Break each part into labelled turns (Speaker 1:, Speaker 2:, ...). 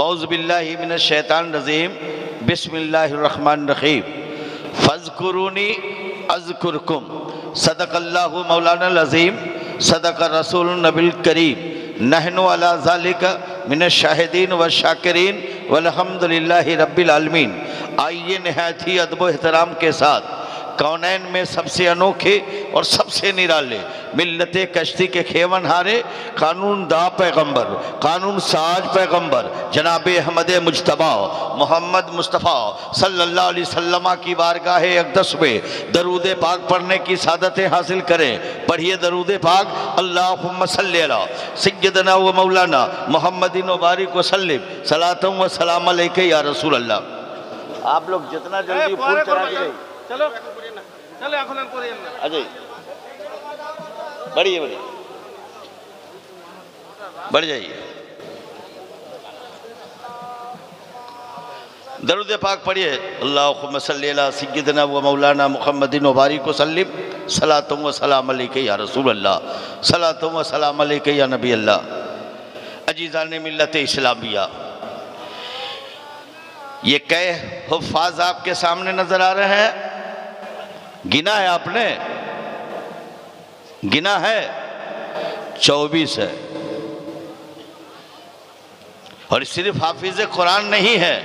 Speaker 1: औज़ु बिल्लाहि मिनश शैतानिर रजीम बिस्मिल्लाहिर रहमानिर रहीम फज़्कुरूनी अज़्कुरकुम सदक़ल्लाहु मौलानाल अज़ीम सदक़ रसूलुन नबिल करीम नहनु अला ज़ालिका मिनश शाहिदीन व शाकिरीन वल्हम्दुलिल्लाहि रब्बिल आलमीन। आइए नहायत ही अदब व एहतराम के साथ कौनैन में सबसे अनोखे और सबसे निराले मिल्लत कश्ती के खेवनहारे कानून दा पैगम्बर कानून साज पैगम्बर जनाब अहमद मुज्तबा मोहम्मद मुस्तफ़ा सल्लल्लाहु अलैहि वसल्लम की बारगाह अक़दस में दरूद पाक पढ़ने की सादतें हासिल करें। पढ़िए दरूद पाक। अल्लाहुम्मा सल्ली अला सय्यदना व मौलाना मोहम्मदिन व बारिक व सल्लिम सलातम व सलाम अलैका या रसूल अल्लाह। आप लोग जितना जल्दी फूल चढ़ा के चलो चलो अजय बढ़िए बढ़िए बढ़ जाइए। दरूद पाक पढ़िए। अल्लाहुम्मा सल्ली अला सय्यदना व मौलाना मुहम्मदिन व बारिक व सल्लिम सलातुम व सलाम अलैका या रसूल अल्लाह सलातुम व सलाम अलैका या नबी अल्लाह। अजीज़ान मिल्लत इस्लामिया, ये कै हुफ़ाज़ आपके सामने नजर आ रहे हैं? गिना है आपने? गिना है? 24 है। और सिर्फ हाफिज कुरान नहीं है,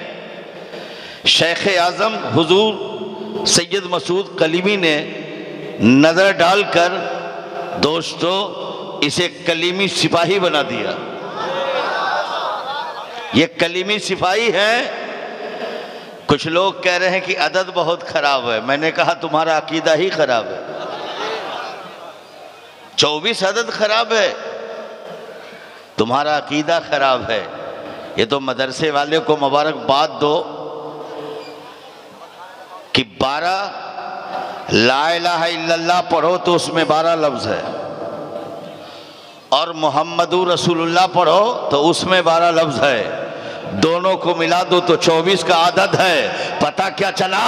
Speaker 1: शेख आज़म हुजूर सैयद मसूद कलीमी ने नज़र डालकर दोस्तों इसे कलीमी सिपाही बना दिया। ये कलीमी सिपाही है। कुछ लोग कह रहे हैं कि अदद बहुत खराब है। मैंने कहा तुम्हारा अकीदा ही खराब है। 24 अदद खराब है, तुम्हारा अकीदा खराब है। ये तो मदरसे वाले को मुबारकबाद दो कि 12 ला इलाहा इल्लल्लाह पढ़ो तो उसमें 12 लफ्ज है, और मुहम्मदुर रसूलुल्लाह पढ़ो तो उसमें 12 लफ्ज है। दोनों को मिला दो तो 24 का आदद है। पता क्या चला?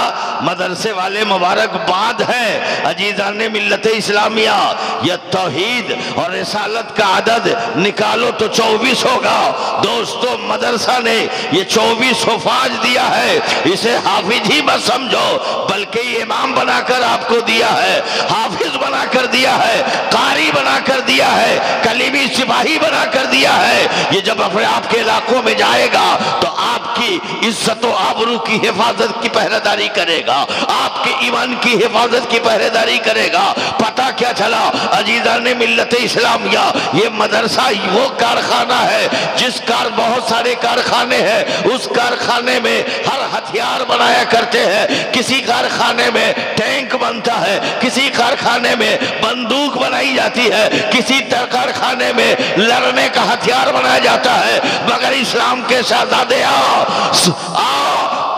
Speaker 1: मदरसे वाले मुबारकबाद है। अजीज़ान मिल्लत इस्लामिया, यह तौहीद और रिसालत का आदद निकालो तो 24 होगा। दोस्तों मदरसा ने ये 24 हुफ़ाज़ दिया है। इसे हाफिज ही मत समझो, बल्कि इमाम बनाकर आपको दिया है, हाफिज बनाकर दिया है, कारी बनाकर दिया है, कलीमी सिपाही बनाकर दिया है। ये जब अपने आपके इलाकों में जाएगा तो आपकी इज्जत और आबरू की हिफाजत की पहरेदारी करेगा, आपके ईमान की हिफाजत की पहरेदारी करेगा। पता क्या चला? अजीज़ान मिल्लत इस्लामिया, ये मदरसा वो कारखाना है जिस बहुत सारे कारखाने हैं, उस कारखाने में हर हथियार बनाया करते हैं। किसी कारखाने में टैंक बनता है, किसी कारखाने में बंदूक बनाई जाती है, किसी कारखाने में लड़ने का हथियार बनाया जाता है। मगर इस्लाम के शहजादे आओ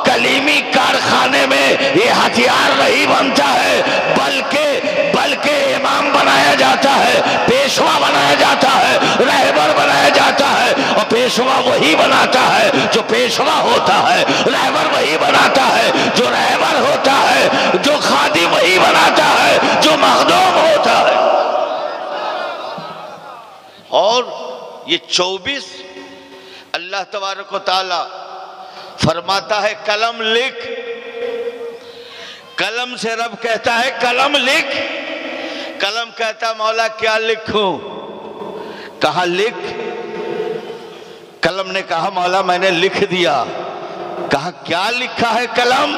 Speaker 1: कलीमी कारखाने में ये हथियार नहीं बनता है, बल्कि इमाम बनाया जाता है, पेशवा बनाया जाता है, रहबर बनाया जाता है। और पेशवा वही बनाता है जो पेशवा होता है, रहबर वही बनाता है जो रहबर होता है, जो खादिम वही बनाता है जो मखदूम होता है। और ये 24 अल्लाह तबारक व तआला फरमाता है कलम लिख। कलम से रब कहता है कलम लिख। कलम कहता मौला क्या लिखूं? कहा लिख। कलम ने कहा मौला मैंने लिख दिया। कहा क्या लिखा है कलम?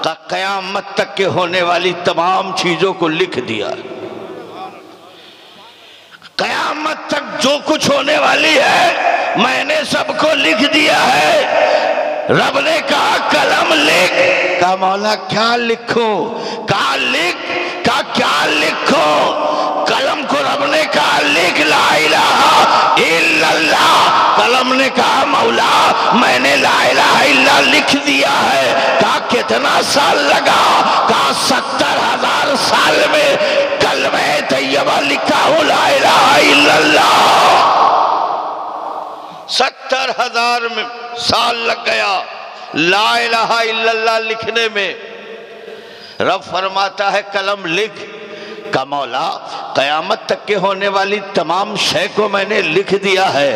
Speaker 1: कहा क़यामत तक के होने वाली तमाम चीजों को लिख दिया। क़यामत तक जो कुछ होने वाली है मैंने सबको लिख दिया है। रब ने कहा कलम लिख। कहा मौला क्या लिखूं? कहा लिख। कहा क्या लिखो? कलम को रब ने कहा लिख ला इलाहा इल्लल्लाह। कलम ने कहा मौला मैंने ला इलाहा इल्लल्लाह लिख दिया है। कहा कितना साल लगा? कहा 70,000 साल में कलमे तैयबा लिखा हो ला इलाहा इल्लल्लाह। 70,000 साल लग गया ला इलाहा इल्लल्लाह लिखने में। रब फरमाता है कलम लिख। का मौला क़यामत तक के होने वाली तमाम शय को मैंने लिख दिया है।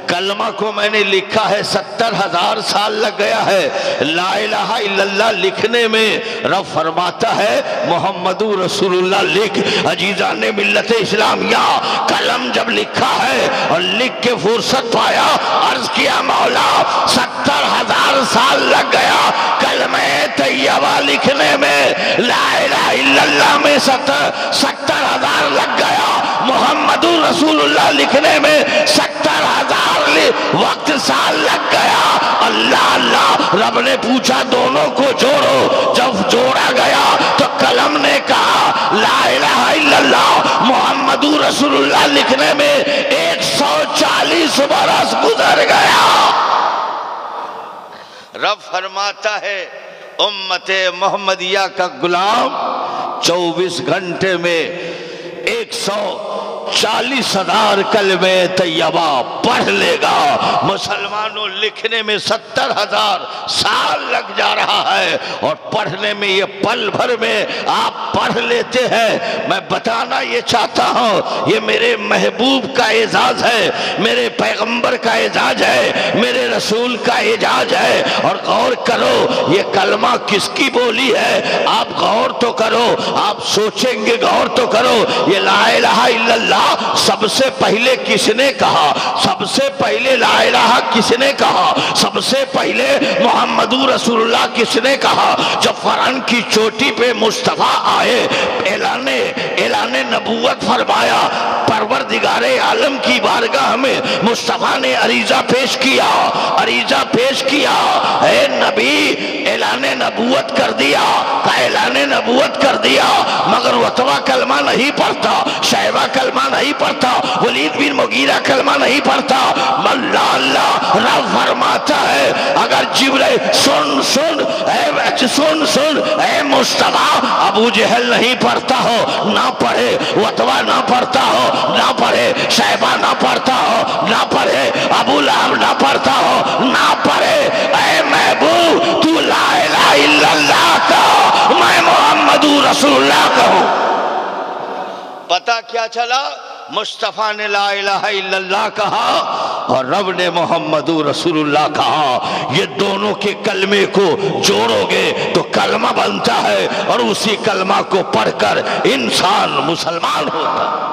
Speaker 1: कलमा को मैंने लिखा है 70,000 साल लग गया है। ला इलाहा इल्लल्लाह लिखने में रब फरमाता है मोहम्मदु रसूलुल्लाह लिख। अजीजा ने मिल्लत इस्लामिया कलम जब लिखा है और लिख के फुर्सत पाया, अर्ज किया मौला 70,000 साल लग गया कलमे तैयबा लिखने में, ला इलाहा इल्लल्लाह में 70,000 लग गया, मोहम्मदु रसूलुल्लाह लिखने में 70,000 वक्त साल लग गया। अल्लाह अल्लाह रब ने पूछा दोनों को जोड़ो। जब जोड़ा गया तो कलम ने कहा ला इलाहा इल्लल्लाह मोहम्मदु रसूलुल्लाह लिखने में 140 बरस गुजर गया। रब फरमाता है उम्मते मोहम्मदिया का गुलाम 24 घंटे में 140,000 कलमे तैयबा पढ़ लेगा। मुसलमानों लिखने में 70,000 साल लग जा रहा है और पढ़ने में ये पल भर में आप पढ़ लेते हैं। मैं बताना ये चाहता हूँ ये मेरे महबूब का एजाज है, मेरे पैगंबर का एजाज है, मेरे रसूल का एजाज है। और गौर करो ये कलमा किसकी बोली है, आप गौर तो करो, आप सोचेंगे गौर तो करो। ये ला इलाहा इल्लल्लाह सबसे पहले किसने कहा, सबसे पहले ला इलाहा किसने कहा, सबसे पहले मोहम्मदु रसूलुल्लाह किसने कहा। जब फरन की चोटी पे मुस्तफा आए ऐलाने नबूवत फरमाया, परवरदिगारे आलम की बारगाह में मुस्तफा ने अरीजा पेश किया, अरीजा पेश किया, ए नबी ऐलाने नबूवत कर दिया, ऐलाने नबूवत कर दिया, मगर वतवा कलमा नहीं पढ़ता, शैबा कलमा नहीं पढ़ता, वलीद बिन मुगीरा कलमा नहीं पढ़ता। अल्लाह अल्लाह रब फरमाता है अगर जिब्राइल सुन सुन सुन सुन ए मुस्तफा अबू जहल नहीं पढ़ता हो ना पढ़े, वतवा ना पढ़ता हो ना पढ़े, शैबा ना पढ़ता हो ना पढ़े, अबू लहब ना पढ़ता हो ना पढ़े, ए महबूब तू ला इलाहा इल्लल्लाह का, मैं मोहम्मदु रसूलुल्लाह कहूं। पता क्या चला, मुस्तफा ने ला इलाहा इल्लल्लाह कहा और रब ने मोहम्मदु रसूलुल्लाह कहा। ये दोनों के कलमे को जोड़ोगे तो कलमा बनता है और उसी कलमा को पढ़कर इंसान मुसलमान होता।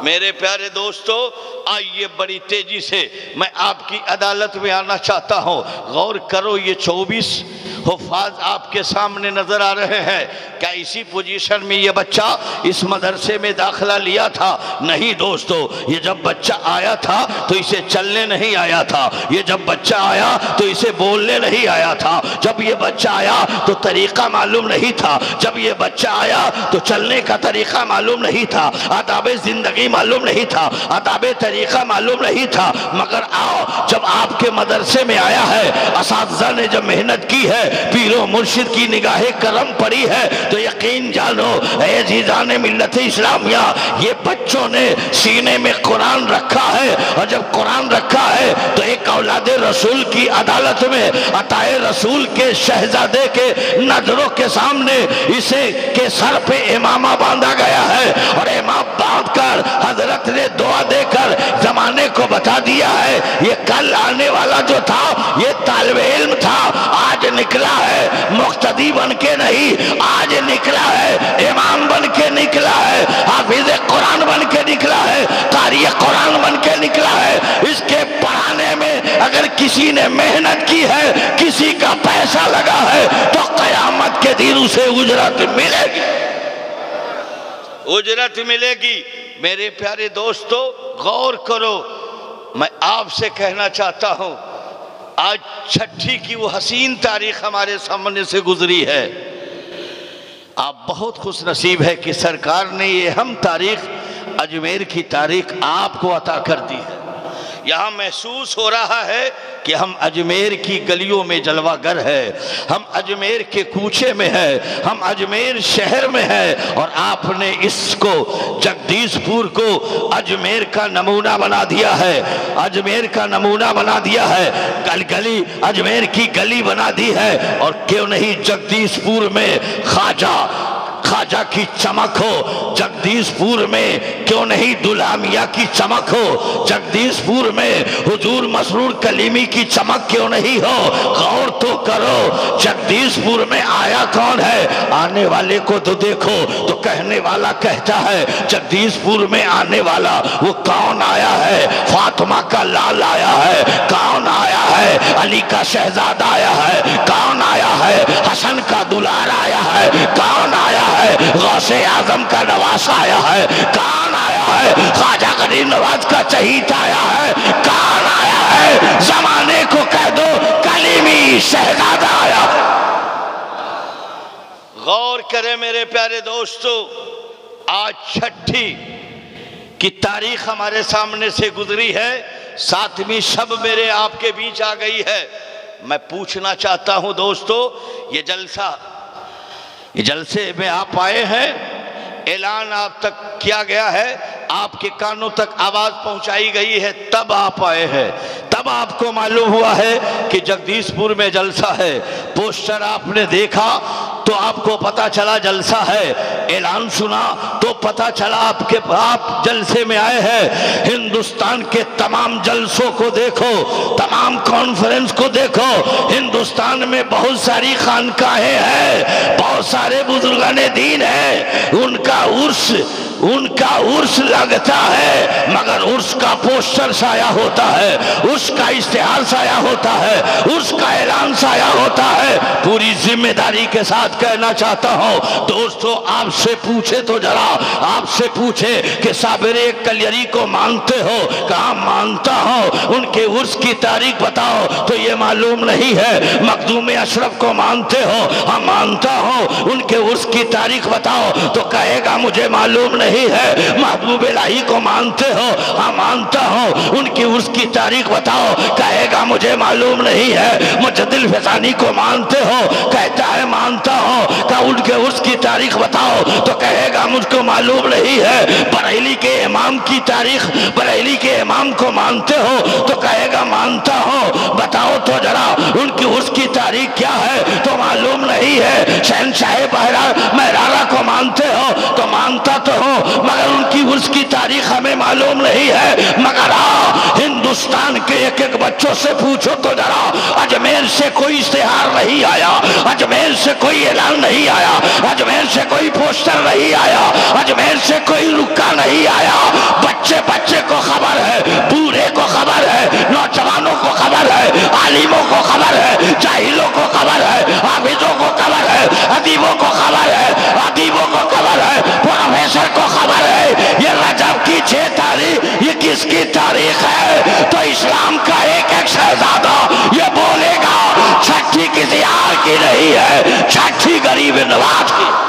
Speaker 1: मेरे प्यारे दोस्तों आइए बड़ी तेजी से मैं आपकी अदालत में आना चाहता हूँ। गौर करो ये 24 हुफ़ाज़ आपके सामने नजर आ रहे हैं। क्या इसी पोजीशन में ये बच्चा इस मदरसे में दाखिला लिया था? नहीं दोस्तों, ये जब बच्चा आया था तो इसे चलने नहीं आया था, ये जब बच्चा आया तो इसे बोलने नहीं आया था, जब ये बच्चा आया तो तरीका मालूम नहीं था, जब ये बच्चा आया तो चलने का तरीका मालूम नहीं था, आदाब जिंदगी मालूम नहीं था, आदाब तरीका मालूम नहीं था। मगर आओ जब आपके मदरसे में आया है, असातिज़ा ने जब मेहनत की है, पीरो मुर्शिद की निगाहे करम पड़ी है, तो यकीन जानो ऐ जीजाने मिल्लत इस्लामिया ये बच्चों ने सीने में कुरान रखा है। और जब कुरान रखा है तो एक औलादे रसूल की अदालत में अताए रसूल के शहजादे के नजरों के सामने इसे के सर पे इमामा बांधा गया है और इमाम बांधकर हजरत ने दुआ देकर जमाने को बता दिया है ये कल आने वाला जो था ये तालिबे इल्म था, आज निकला है मुक्तदी बन के नहीं, आज निकला है इमाम बन के निकला है, हाफिज कुरान बन के निकला है, कारी कुरान बन के निकला है। इसके पढ़ाने में अगर किसी ने मेहनत की है, किसी का पैसा लगा है तो कयामत के दिन उसे उजरत मिलेगी, उजरत मिलेगी। मेरे प्यारे दोस्तों गौर करो, मैं आपसे कहना चाहता हूं आज छठी की वो हसीन तारीख हमारे सामने से गुजरी है। आप बहुत खुश नसीब है कि सरकार ने ये अहम तारीख अजमेर की तारीख आपको अता कर दी है। यहाँ महसूस हो रहा है कि हम अजमेर की गलियों में जलवागर है, हम अजमेर के कूचे में है, हम अजमेर शहर में है और आपने इसको जगदीशपुर को अजमेर का नमूना बना दिया है, अजमेर का नमूना बना दिया है, गली अजमेर की गली बना दी है। और क्यों नहीं जगदीशपुर में ख्वाजा की चमक हो, जगदीशपुर में क्यों नहीं दुल्हा मियाँ की चमक हो, जगदीशपुर में हुजूर मसरूर कलीमी की चमक क्यों नहीं हो। गौर तो करो, जगदीशपुर में आया कौन है, आने वाले को तो देखो। तो कहने वाला कहता है जगदीशपुर में आने वाला वो कौन आया है, फातिमा का लाल आया है, कौन आया है, अली का शहजादा आया है, कौन आया है, हसन का दुलार आया है, कौन आया है, गौसे आजम का नवासा आया है, कौन आया है, ख्वाजा गरीब नवाज का चहीता आया है, कौन आया है, जमाने को कह दो कलीमी शहजादा आया। गौर करें मेरे प्यारे दोस्तों, आज छठी की तारीख हमारे सामने से गुजरी है, 7वीं शब मेरे आपके बीच आ गई है। मैं पूछना चाहता हूं दोस्तों, ये जलसे में आप आए हैं, ऐलान आप तक किया गया है, आपके कानों तक आवाज पहुंचाई गई है, तब आप आए हैं, तब आपको मालूम हुआ है कि जगदीशपुर में जलसा है। पोस्टर आपने देखा तो आपको पता चला जलसा है, ऐलान सुना तो पता चला आप जलसे में आए हैं। हिंदुस्तान के तमाम जलसों को देखो, तमाम कॉन्फ्रेंस को देखो, हिंदुस्तान में बहुत सारी खानकाहें हैं, बहुत सारे बुजुर्गाने दीन हैं, उनका उर्स लगता है, मगर उर्स का पोस्टर साया होता है, उसका इश्तिहार साया होता है, उसका ऐलान साया होता है। पूरी जिम्मेदारी के साथ कहना चाहता हूं दोस्तों, आपसे पूछे तो जरा, आपसे पूछे कि साबिर कलियरी को मानते हो, कहा मानता हूं, उनके उर्स की तारीख बताओ तो ये मालूम नहीं है। मखदूम अशरफ को मानते हो, हाँ मानता हूं, उनके उर्स की तारीख बताओ तो कहेगा मुझे मालूम नहीं है। महबूब इलाही को मानते हो, हाँ मानता हूं, उनकी उसकी तारीख बताओ, कहेगा मुझे मालूम नहीं है। मुजद्दिद फसानी को मानते हो, कहता है मानता हूं, का उनके उसकी तारीख बताओ तो कहेगा मुझको मालूम नहीं है। बरेली के इमाम की तारीख, बरेली के इमाम को मानते हो तो कहेगा मानता हूं, बताओ तो जरा उनकी उसकी तारीख क्या है तो मालूम नहीं है। शहनशाह महरारा को मानते हो तो मानता तो हो, मगर उनकी उसकी तारीख हमें मालूम नहीं है। मगर हिंदुस्तान के एक एक बच्चों से पूछो तो जरा, अजमेर से कोई इश्तिहार नहीं आया, अजमेर से कोई ऐलान नहीं आया, अजमेर से कोई पोस्टर नहीं आया, अजमेर से कोई रुक्का नहीं आया। बच्चे बच्चे को खबर है, बूढ़े को खबर है, नौजवानों को खबर है, आलिमों को खबर है, जाहिलों को खबर है, आबिदों को खबर है, अदीबों को खबर है, अदीबों को खबर है, प्रोफेसर को खबर है। ये रजब की 6 तारीख ये किसकी तारीख है? तो इस्लाम का एक एक शहजादा ये बोलेगा छठी किसी और की नहीं है, छठी गरीब नवाज की।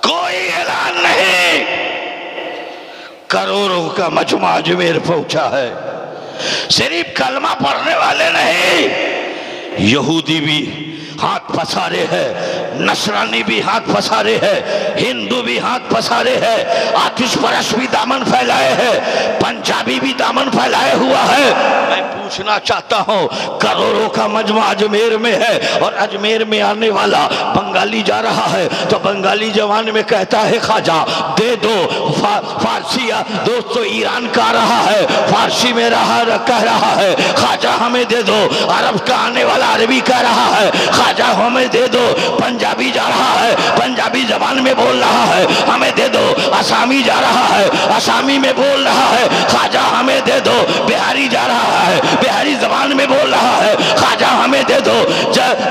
Speaker 1: कोई ऐलान नहीं, करोड़ों का मजमा अजमेर पहुंचा है। सिर्फ कलमा पढ़ने वाले नहीं, यहूदी भी हाथ पसारे हैं, नसरानी भी हाथ पसारे हैं, हिंदू भी हाथ पसारे हैं, आतिश परस भी दामन फैलाए हैं, पंजाबी भी दामन फैलाए हुआ है। मैं पूछना चाहता हूं, करोड़ों का मजमा अजमेर में है और अजमेर में आने वाला बंगाली जा रहा है तो बंगाली जवान में कहता है ख्वाजा दे दो। फारसी दोस्तों ईरान का रहा है, फारसी में कह रहा है ख्वाजा हमें दे दो। अरब का आने वाला अरबी कह रहा है ख्वाजा हमें दे दो। पंजाबी जा रहा है, पंजाबी जबान में बोल रहा है हमें दे दो। असामी जा रहा है, असामी में बोल रहा है ख्वाजा हमें दे दो। बिहारी जा रहा है, बिहारी जबान में बोल रहा है ख्वाजा हमें दे दो।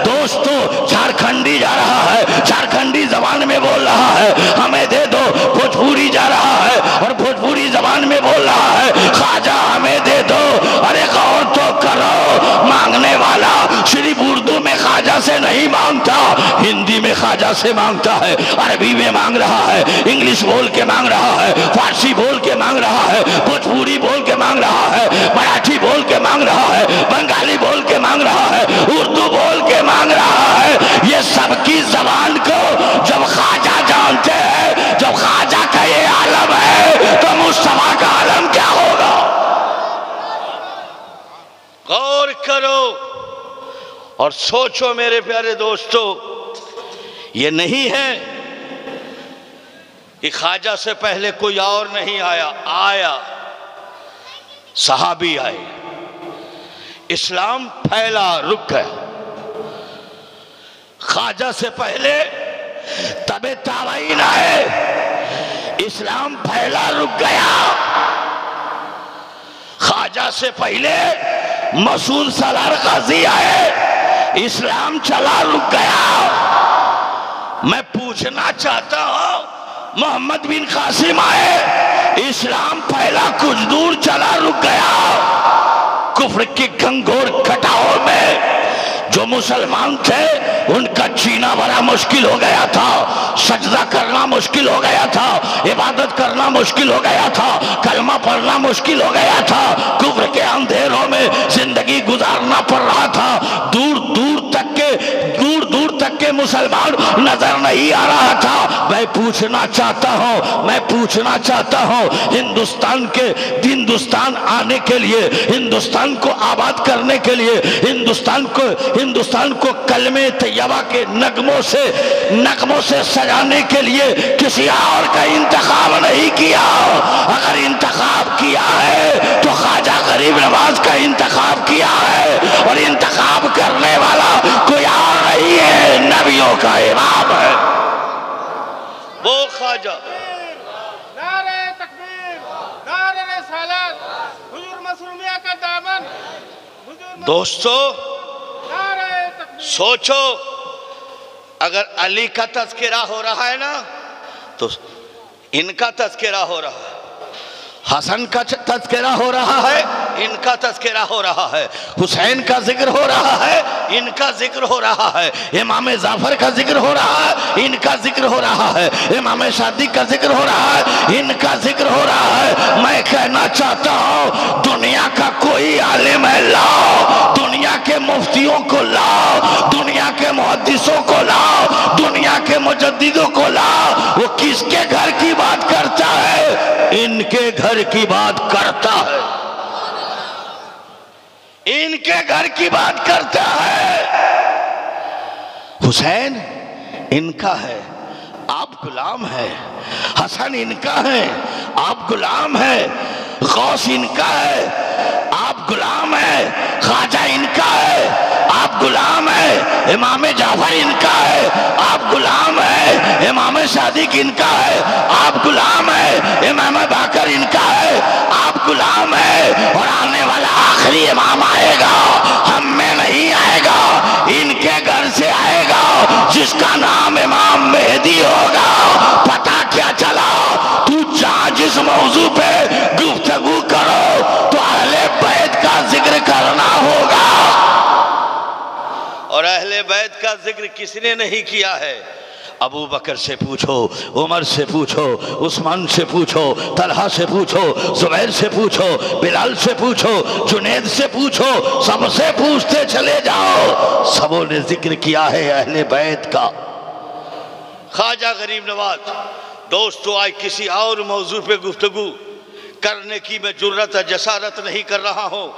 Speaker 1: दोस्तों झारखंडी जा रहा है, झारखंडी जबान में बोल रहा है हमें दे दो। भोजपुरी जा रहा है और भोजपुरी जबान में बोल रहा है ख्वाजा हमें दे दो। अरे गौर तो करो, मांगने वाला सिर्फ उर्दू में ख्वाजा से नहीं मांगता, हिंदी में ख्वाजा से मांगता है, अरबी में मांग रहा है, इंग्लिश बोल के मांग रहा है, फारसी बोल के मांग रहा है, भोजपुरी बोल के मांग रहा है, मराठी बोल के मांग रहा है, बंगाली बोल के मांग रहा है, उर्दू बोल के मांग रहा है। ये सबकी जबान को जब ख्वाजा और सोचो मेरे प्यारे दोस्तों, ये नहीं है कि ख्वाजा से पहले कोई और नहीं आया, सहाबी आए, इस्लाम फैला, रुक गया। ख्वाजा से पहले तबे ताबईन आए, इस्लाम फैला, रुक गया। ख्वाजा से पहले मसूद सलार गाजी आए, इस्लाम चला, रुक गया। मैं पूछना चाहता हूं, मोहम्मद बिन कासिम आए, इस्लाम फैला, कुछ दूर चला, रुक गया। कुफ्र की घंघोर कटाओं में जो मुसलमान थे उनका जीना बड़ा मुश्किल हो गया था, सजदा करना मुश्किल हो गया था, इबादत करना मुश्किल हो गया था, कलमा पढ़ना मुश्किल हो गया था, कुफ्र के अंधेरों में जिंदगी गुजारना पड़ रहा था। दूर दूर तक के मुसलमान नजर नहीं आ रहा था। मैं पूछना चाहता हूं हिंदुस्तान आने के लिए, हिंदुस्तान को आबाद करने के लिए, हिंदुस्तान को कलमे तैयबा के नगमों से सजाने के लिए किसी और का इंतखाब नहीं किया। अगर इंतखाब किया है तो ख्वाजा गरीब नवाज का इंतखाब किया है, और इंतखाब करने वाला कोई और नहीं है, नबियों का इमाम है वो ख्वाजा।
Speaker 2: नारे तकबीर, नारे रिसालत, हुजूर मसरूमिया का दामन।
Speaker 1: दोस्तों सोचो, अगर अली का तज़किरा हो रहा है ना तो इनका तज़किरा हो रहा है, हसन का तज़किरा हो रहा है, इनका तज़किरा हो रहा है, हुसैन का जिक्र हो रहा है, इनका जिक्र हो रहा है, इमाम जाफर का जिक्र हो रहा है, इनका जिक्र हो रहा है, इमाम सादिक का जिक्र हो रहा है, इनका जिक्र हो रहा है। मैं कहना चाहता हूँ, दुनिया का कोई आलिम है लाओ, दुनिया के मुफ्तियों को लाओ, दुनिया के मुहद्दिसों को लाओ, दुनिया के मुजद्दिदों को लाओ। वो किसके घर की बात करता है? इनके घर की बात करता है, इनके घर की बात करता है। हुसैन इनका है, आप गुलाम है। हसन इनका है, आप गुलाम है। गौस इनका है, आप गुलाम है। ख्वाजा इनका है, आप गुलाम है। इमाम जाफर इनका है, आप गुलाम है। इमाम सादिक इनका है, आप गुलाम है। इमाम बाकर इनका है, आप गुलाम है। और आने वाला आखिरी इमाम आएगा, हम में नहीं आएगा, इनके घर से आएगा, जिसका नाम इमाम मेहदी होगा। पता क्या चला? तू जहां जिस मौजू पे गुफ्तगू करो तो अहले बैत का जिक्र करना होगा, और अहले बैत का जिक्र किसने नहीं किया है? अबू बकर से पूछो, उमर से पूछो, उस्मान से पूछो, तलहा से पूछो, जुबैर से पूछो, बिलाल से पूछो, जुनैद से पूछो, सबसे पूछते चले जाओ, सबों ने जिक्र किया है अहले बैत का। ख्वाजा गरीब नवाज। दोस्तों, आज किसी और मौजू पे गुफ्तगू करने की मैं जुर्रत जसारत नहीं कर रहा हूँ।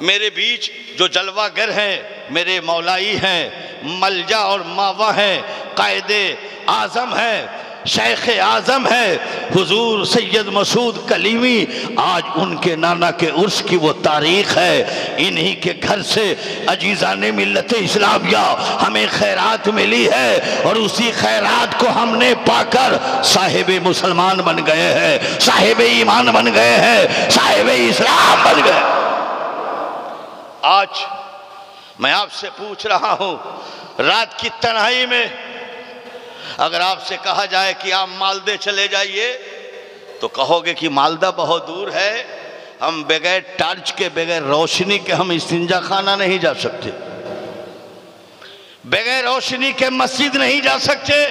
Speaker 1: मेरे बीच जो जलवागर हैं, मेरे मौलाई हैं, मलजा और मावा हैं, कायदे आज़म हैं, शेख आज़म है हुजूर सैयद मसूद कलीमी। आज उनके नाना के उर्स की वो तारीख है। इन्हीं के घर से अजीज़ाने मिल्लत इस्लामिया हमें खैरात मिली है, और उसी खैरात को हमने पाकर साहिब मुसलमान बन गए हैं, साहिब ईमान बन गए हैं, साहिब इस्लाम बन गए। आज मैं आपसे पूछ रहा हूं, रात की तन्हाई में अगर आपसे कहा जाए कि आप मालदे चले जाइए, तो कहोगे कि मालदा बहुत दूर है, हम बगैर टार्च के, बगैर रोशनी के हम इस्तिंजा खाना नहीं जा सकते, बगैर रोशनी के मस्जिद नहीं जा सकते,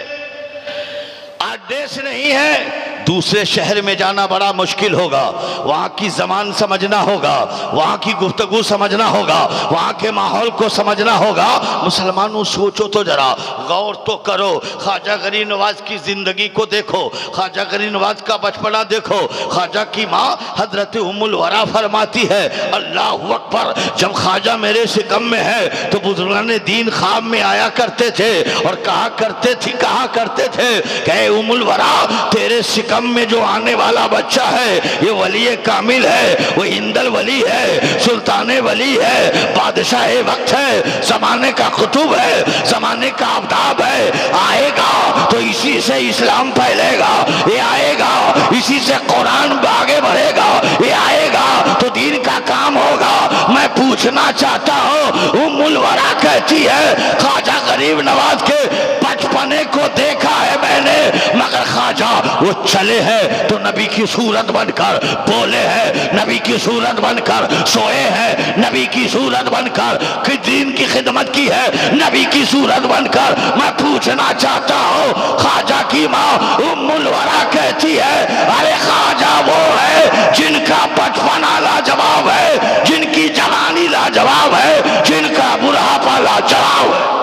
Speaker 1: आदेश नहीं है, दूसरे शहर में जाना बड़ा मुश्किल होगा, वहाँ की ज़बान समझना होगा, वहाँ की गुफ्तगू समझना होगा, वहाँ के माहौल को समझना होगा। मुसलमानों सोचो तो जरा, गौर तो करो। ख्वाजा गरीब नवाज की ज़िंदगी को देखो, ख्वाजा गरीब नवाज का बचपना देखो। ख्वाजा की माँ हजरत उम्मुल वरा फरमाती है, अल्लाह अकबर, जब ख्वाजा मेरे सिकम में है तो बुजुर्गान दीन ख्वाब में आया करते थे और कहा करते थे कि उम्मुल वरा, तेरे सिकम में जो आने वाला बच्चा है ये वली कामिल है, वो हिंदल वली है, सुल्तान वली है, बादशाह वक्त है, जमाने का कुतुब है, जमाने का आफताब है। आएगा तो इसी से इस्लाम फैलेगा, ये आएगा इसी से कुरान आगे बढ़ेगा, ये आएगा तो दीन का काम होगा। मैं पूछना चाहता हूँ, उम्मुल वरा कहती है ख्वाजा गरीब नवाज के बचपने को देखा है मैंने, मगर ख्वाजा वो चले हैं तो नबी की सूरत बनकर, बोले हैं नबी की सूरत बनकर, सोए हैं नबी की सूरत बनकर, कि दीन की खिदमत की है नबी की सूरत बनकर। मैं पूछना चाहता हूँ, ख्वाजा की माँ उम्मुल वरा कहती है, अरे ख्वाजा वो है जिनका बचपना लाजवाब है, जिनकी जवानी लाजवाब है, जिनका बुढ़ापा लाजवाब है।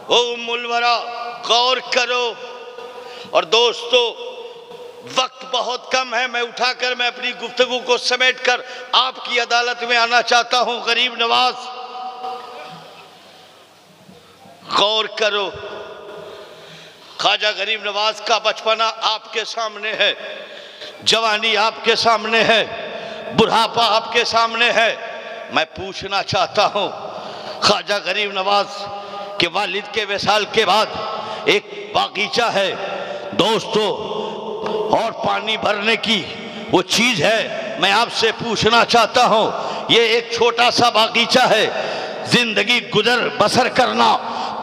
Speaker 1: ओ उम्मुल वरा, गौर करो। और दोस्तों, वक्त बहुत कम है, मैं उठाकर मैं अपनी गुफ्तगू को समेटकर आपकी अदालत में आना चाहता हूं। गरीब नवाज, गौर करो, ख्वाजा गरीब नवाज का बचपना आपके सामने है, जवानी आपके सामने है, बुढ़ापा आपके सामने है। मैं पूछना चाहता हूं, ख्वाजा गरीब नवाज के वालिद के विसाल के बाद एक बागीचा है दोस्तों, और पानी भरने की वो चीज है। मैं आपसे पूछना चाहता हूं, ये एक छोटा सा बागीचा है, जिंदगी गुजर बसर करना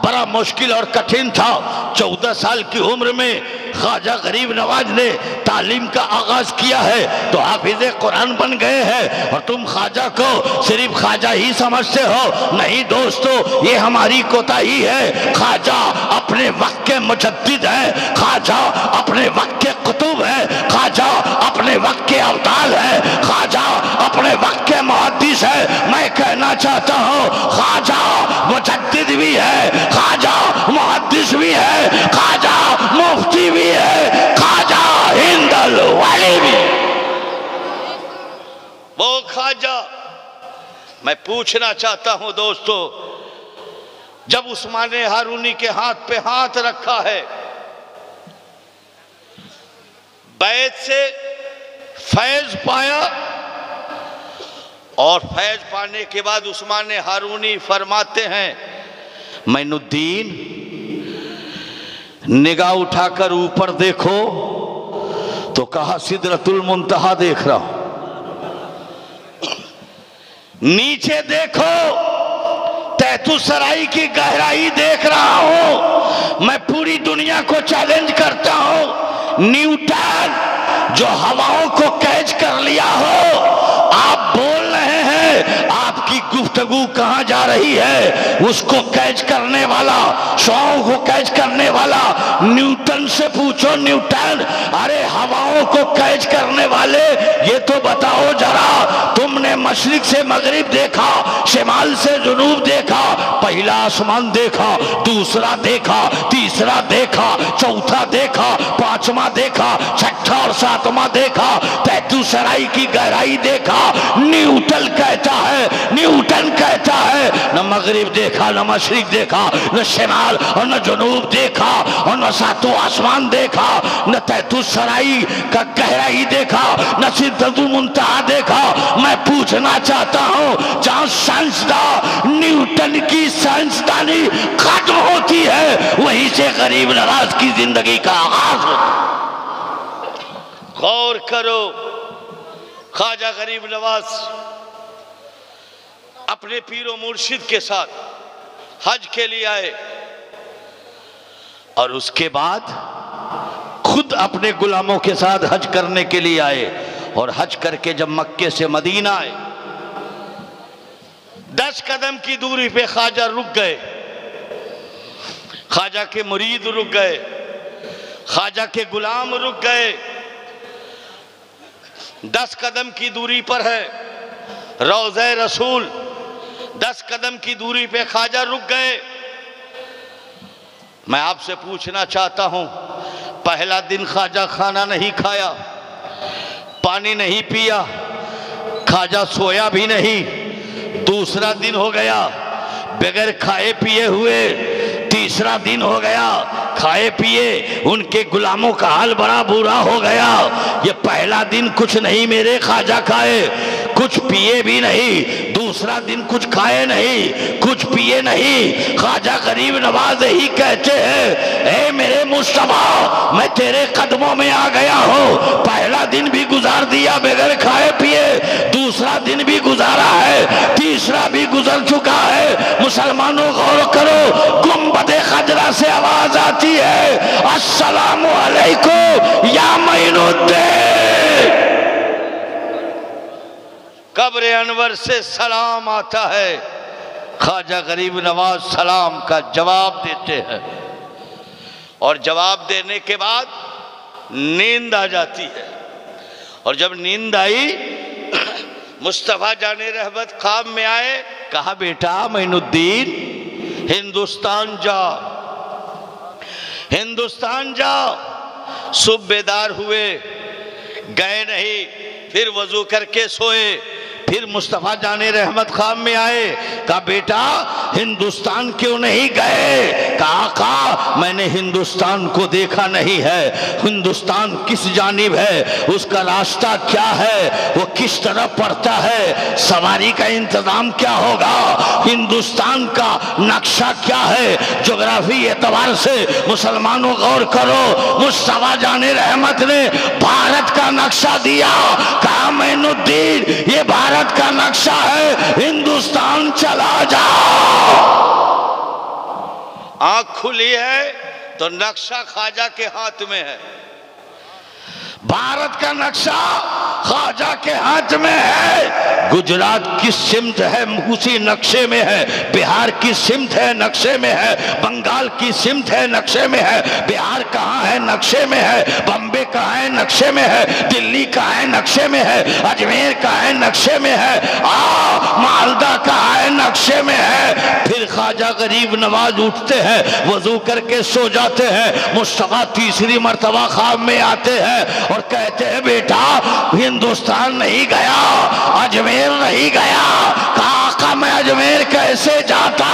Speaker 1: बड़ा मुश्किल और कठिन था। 14 साल की उम्र में ख्वाजा गरीब नवाज ने तालीम का आगाज किया है तो हाफिज़े कुरान बन गए हैं, और तुम ख्वाजा को सिर्फ ख्वाजा ही समझते हो। नहीं दोस्तों, ये हमारी कोताही है। ख्वाजा अपने वक्त के मुजद्दिद हैं, ख्वाजा अपने वक्त के कुतुब हैं, ख्वाजा अपने वक्त के अवतार हैं, ख्वाजा अपने वक्त के मुहद्दिस है। मैं कहना चाहता हूँ, ख्वाजा मुजद्दिद भी है, ख्वाजा मुहद्दिस भी है, ख्वाजा मुफ्ती भी है, ख्वाजा हिंदल वली भी। वो ख्वाजा, मैं पूछना चाहता हूं दोस्तों, जब उस्मान हारूनी के हाथ पे हाथ रखा है, बैत से फैज पाया, और फैज पाने के बाद उस्मान हारूनी फरमाते हैं, मैनुद्दीन निगाह उठाकर ऊपर देखो, तो कहा सिदरतुल मुंतहा देख रहा हूं। नीचे देखो, तैतुसराई की गहराई देख रहा हूं। मैं पूरी दुनिया को चैलेंज करता हूं, न्यूटन जो हवाओं को कैच कर लिया हो, आप बोल रहे हैं, आपकी गुफ्तगू कहां जा रही है, उसको कैच करने वाला, शौक को कैच करने वाला न्यूटन से पूछो। न्यूटन, अरे हवाओं को कैच करने वाले, ये तो बताओ जरा, तुमने मशरिक से मगरिब देखा, शिमाल से जुनूब देखा, पहला आसमान देखा, दूसरा देखा, तीसरा देखा, चौथा देखा, पांचवा देखा, छठा और सातवां देखा, तैतुसराई की गहराई देखा। न्यूटन कहता है, न मगरिब देखा, न मशरिक देखा, न शिमाल और न जुनूब देखा, और न सातों आसमान देखा, न तैतुसराई का गहराई देखा, न सिदरतुल मुंतहा देखा। मैं पूछना चाहता हूं, जहां साइंसदान न्यूटन की साइंसदानी खत्म होती है, वहीं से गरीब नवाज की जिंदगी का आगाज होता। गौर करो, ख्वाजा गरीब नवाज अपने पीरो मुर्शिद के साथ हज के लिए आए, और उसके बाद खुद अपने गुलामों के साथ हज करने के लिए आए, और हज करके जब मक्के से मदीना आए, 10 कदम की दूरी पे ख्वाजा रुक गए, ख्वाजा के मुरीद रुक गए, ख्वाजा के गुलाम रुक गए। 10 कदम की दूरी पर है रौज़े रसूल, 10 कदम की दूरी पे ख्वाजा रुक गए। मैं आपसे पूछना चाहता हूं, पहला दिन ख्वाजा खाना नहीं खाया, पानी नहीं पिया, ख्वाजा सोया भी नहीं। दूसरा दिन हो गया बगैर खाए पिए हुए। तीसरा दिन हो गया खाए पिए, उनके गुलामों का हाल बड़ा बुरा हो गया। ये पहला दिन कुछ नहीं मेरे ख्वाजा खाए, कुछ पिए भी नहीं। दूसरा दिन कुछ खाए नहीं, कुछ पिए नहीं। ख्वाजा गरीब नवाज ही कहते हैं, ए मेरे मुस्तफा, मैं तेरे कदमों में आ गया हूँ। पहला दिन भी गुजार दिया बगैर खाए पिए, दूसरा दिन भी गुजारा है, तीसरा भी गुजर चुका है। मुसलमानों गौर करो, गुंबदे खजरा से आवाज आती है, अस्सलामु अलैकुम या मोइनुद्दीन। कब्र अनवर से सलाम आता है। ख्वाजा गरीब नवाज सलाम का जवाब देते हैं और जवाब देने के बाद नींद आ जाती है। और जब नींद आई, मुस्तफा जाने रहमत ख्वाब में आए। कहा, बेटा मोइनुद्दीन, हिंदुस्तान जाओ, हिंदुस्तान जाओ। सूबेदार हुए, गए नहीं, फिर वजू करके सोए। फिर मुस्तफा जाने रहमत ख्वाब में आए। कहा, बेटा हिंदुस्तान क्यों नहीं गए? कहा, मैंने हिंदुस्तान को देखा नहीं है। हिंदुस्तान किस जानिब है, उसका रास्ता क्या है, वो किस तरफ पड़ता है, सवारी का इंतजाम क्या होगा, हिंदुस्तान का नक्शा क्या है, ज्योग्राफी एतबार से मुसलमानों गौर करो। मुस्तफा जाने रहमत ने भारत का नक्शा दिया। कहा, मोइनुद्दीन, ये भारत का नक्शा है, हिंदुस्तान चला जाओ। आंख खुली है तो नक्शा ख्वाजा के हाथ में है। भारत का नक्शा ख्वाजा के हाथ में है। गुजरात किस सिमत है उसी नक्शे में है, बिहार की सिमत है नक्शे में है, बंगाल की सिमत है नक्शे में है, बिहार कहाँ है नक्शे में है, बम्बे कहाँ है नक्शे में है, दिल्ली कहाँ है नक्शे में है, अजमेर कहाँ है नक्शे में है, मालदा कहाँ है नक्शे में है। फिर ख्वाजा गरीब नवाज उठते हैं, वजू करके सो जाते हैं। मुस्तफा तीसरी मर्तबा ख्वाब में आते हैं और कहते हैं, बेटा हिंदुस्तान नहीं गया, अजमेर नहीं गया। कहा, मैं अजमेर कैसे जाता,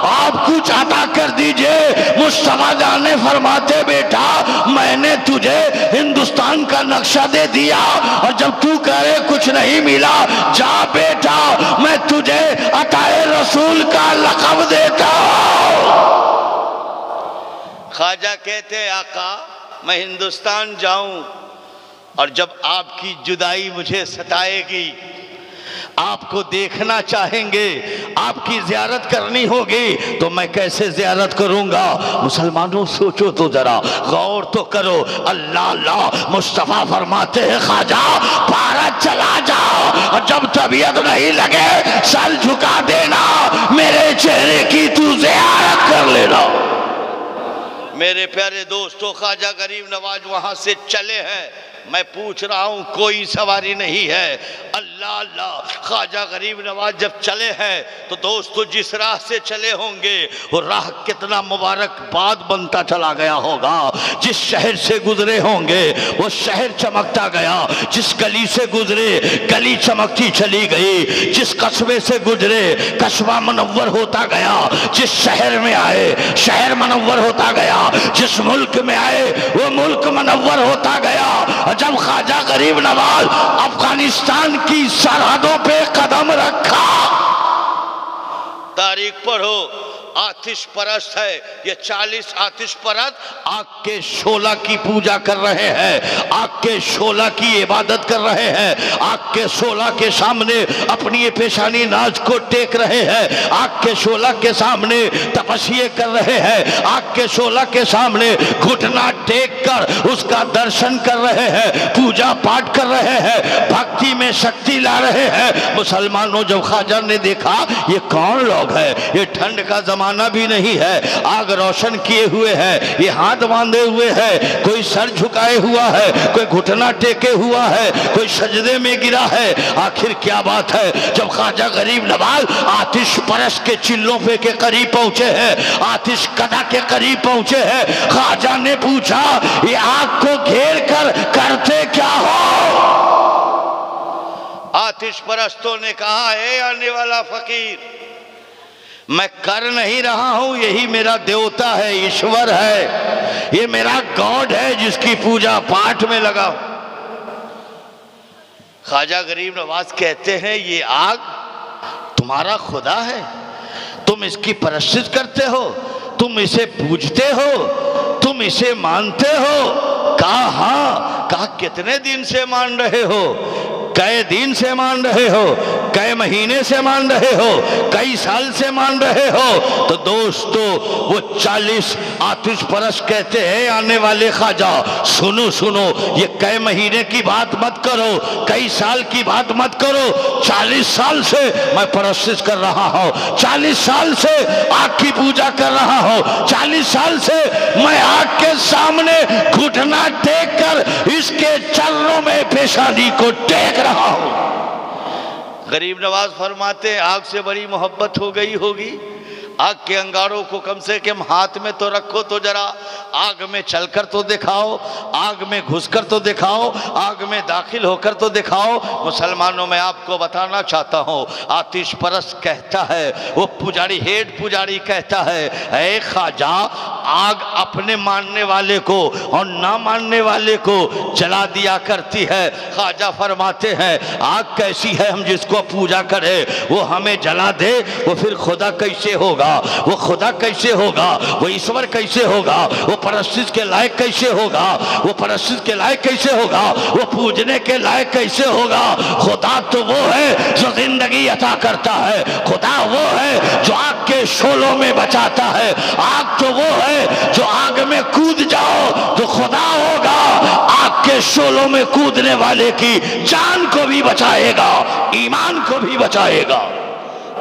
Speaker 1: आप कुछ अता कर दीजिए। मुस्तफा जाने फरमाते, बेटा मैंने तुझे हिंदुस्तान का नक्शा दे दिया और जब तू कह रहे कुछ नहीं मिला, जा बेटा मैं तुझे अताए रसूल का लक़ब देता हूं। ख्वाजा कहते, आका मैं हिंदुस्तान जाऊं और जब आपकी जुदाई मुझे सताएगी, आपको देखना चाहेंगे, आपकी ज़ियारत करनी होगी, तो मैं कैसे ज़ियारत करूंगा? मुसलमानों सोचो तो जरा, गौर तो करो। अल्लाह अल्लाह। मुस्तफ़ा फरमाते हैं, ख्वाजा भारत चला जाओ और जब तबीयत नहीं लगे सर झुका देना, मेरे चेहरे की तू ज़ियारत कर लेना। मेरे प्यारे दोस्तों, ख्वाजा गरीब नवाज वहां से चले हैं। मैं पूछ रहा हूं, कोई सवारी नहीं है। अल्लाह अल्लाह। ख्वाजा गरीब नवाज जब चले हैं तो दोस्तों जिस राह से चले होंगे वो राह कितना मुबारक बाद बनता चला गया होगा। जिस शहर से गुजरे होंगे वो शहर चमकता गया, जिस गली से गुजरे गली चमकती चली गई, जिस कस्बे से गुजरे कस्बा मुनव्वर होता गया, जिस शहर में आए शहर मुनव्वर होता गया, जिस मुल्क में आए वो मुल्क मुनव्वर होता गया। जब ख्वाजा गरीब नवाज अफगानिस्तान की सरहदों पे कदम रखा, तारीख पढ़ो, आतिश परस्त है ये 40 आतिश परस्त आग के शोला की पूजा कर रहे हैं, आग के शोला की इबादत कर रहे हैं, आग के शोला के सामने अपनी पेशानी नाज को टेक रहे हैं, आग के शोला के सामने तपस्या कर रहे हैं, आग के शोला के सामने घुटना टेक कर उसका दर्शन कर रहे हैं, पूजा पाठ कर रहे हैं, भक्ति में शक्ति ला रहे हैं। मुसलमानों जब ख्वाजा ने देखा ये कौन लोग है, ये ठंड का जमाना भी नहीं है। आग रोशन किए हुए है, ये हाथ बांधे हुए है, कोई सर झुकाए हुआ है, कोई घुटना टेके हुआ है, कोई सजदे में गिरा है। आखिर क्या बात है? जब ख्वाजा गरीब नवाज आतिश परस के चिल्लों पे के करीब पहुंचे हैं, आतिश कदा के करीब पहुंचे हैं, ख्वाजा ने पूछा ये आग को घेर कर करते क्या हो? आतिश परस्तों ने कहा, है आने वाला फकीर, मैं कर नहीं रहा हूं, यही मेरा देवता है, ईश्वर है, ये मेरा गॉड है जिसकी पूजा पाठ में लगा। ख्वाजा गरीब नवाज कहते हैं ये आग तुम्हारा खुदा है, तुम इसकी परस्तिश करते हो, तुम इसे पूजते हो, तुम इसे मानते हो? कहा हाँ। कहा कितने दिन से मान रहे हो? कई दिन से मान रहे हो? कई महीने से मान रहे हो? कई साल से मान रहे हो? तो दोस्तों वो 40 आतिश परस कहते हैं आने वाले ख्वाजा, सुनो सुनो, ये कई महीने की बात मत करो, कई साल की बात मत करो, 40 साल से मैं परस्तिश कर रहा हूँ, 40 साल से आग की पूजा कर रहा हूँ, 40 साल से मैं आग के सामने घुटना टेक कर इसके चरणों में पेशानी को टेक रहा हूं। गरीब नवाज फरमाते आग से बड़ी मोहब्बत हो गई होगी, आग के अंगारों को कम से कम हाथ में तो रखो, तो जरा आग में चलकर तो दिखाओ, आग में घुसकर तो दिखाओ, आग में दाखिल होकर तो दिखाओ। मुसलमानों में आपको बताना चाहता हूँ, आतिश परस कहता है, वो पुजारी, हेड पुजारी कहता है, ऐ ख्वाजा, आग अपने मानने वाले को और ना मानने वाले को जला दिया करती है। ख्वाजा फरमाते हैं आग कैसी है, हम जिसको पूजा करें वो हमें जला दे, वो फिर खुदा कैसे होगा? वो खुदा कैसे होगा? वो ईश्वर कैसे होगा? वो परस्तिश के लायक कैसे होगा? वो परस्तिश के लायक कैसे होगा? वो पूजने के लायक कैसे होगा? खुदा तो वो है जो जिंदगी अता करता है, खुदा वो है जो आग के शोलों में बचाता है, आग तो वो है जो आग में कूद जाओ तो खुदा होगा, आग के शोलों में कूदने वाले की जान को भी बचाएगा, ईमान को भी बचाएगा।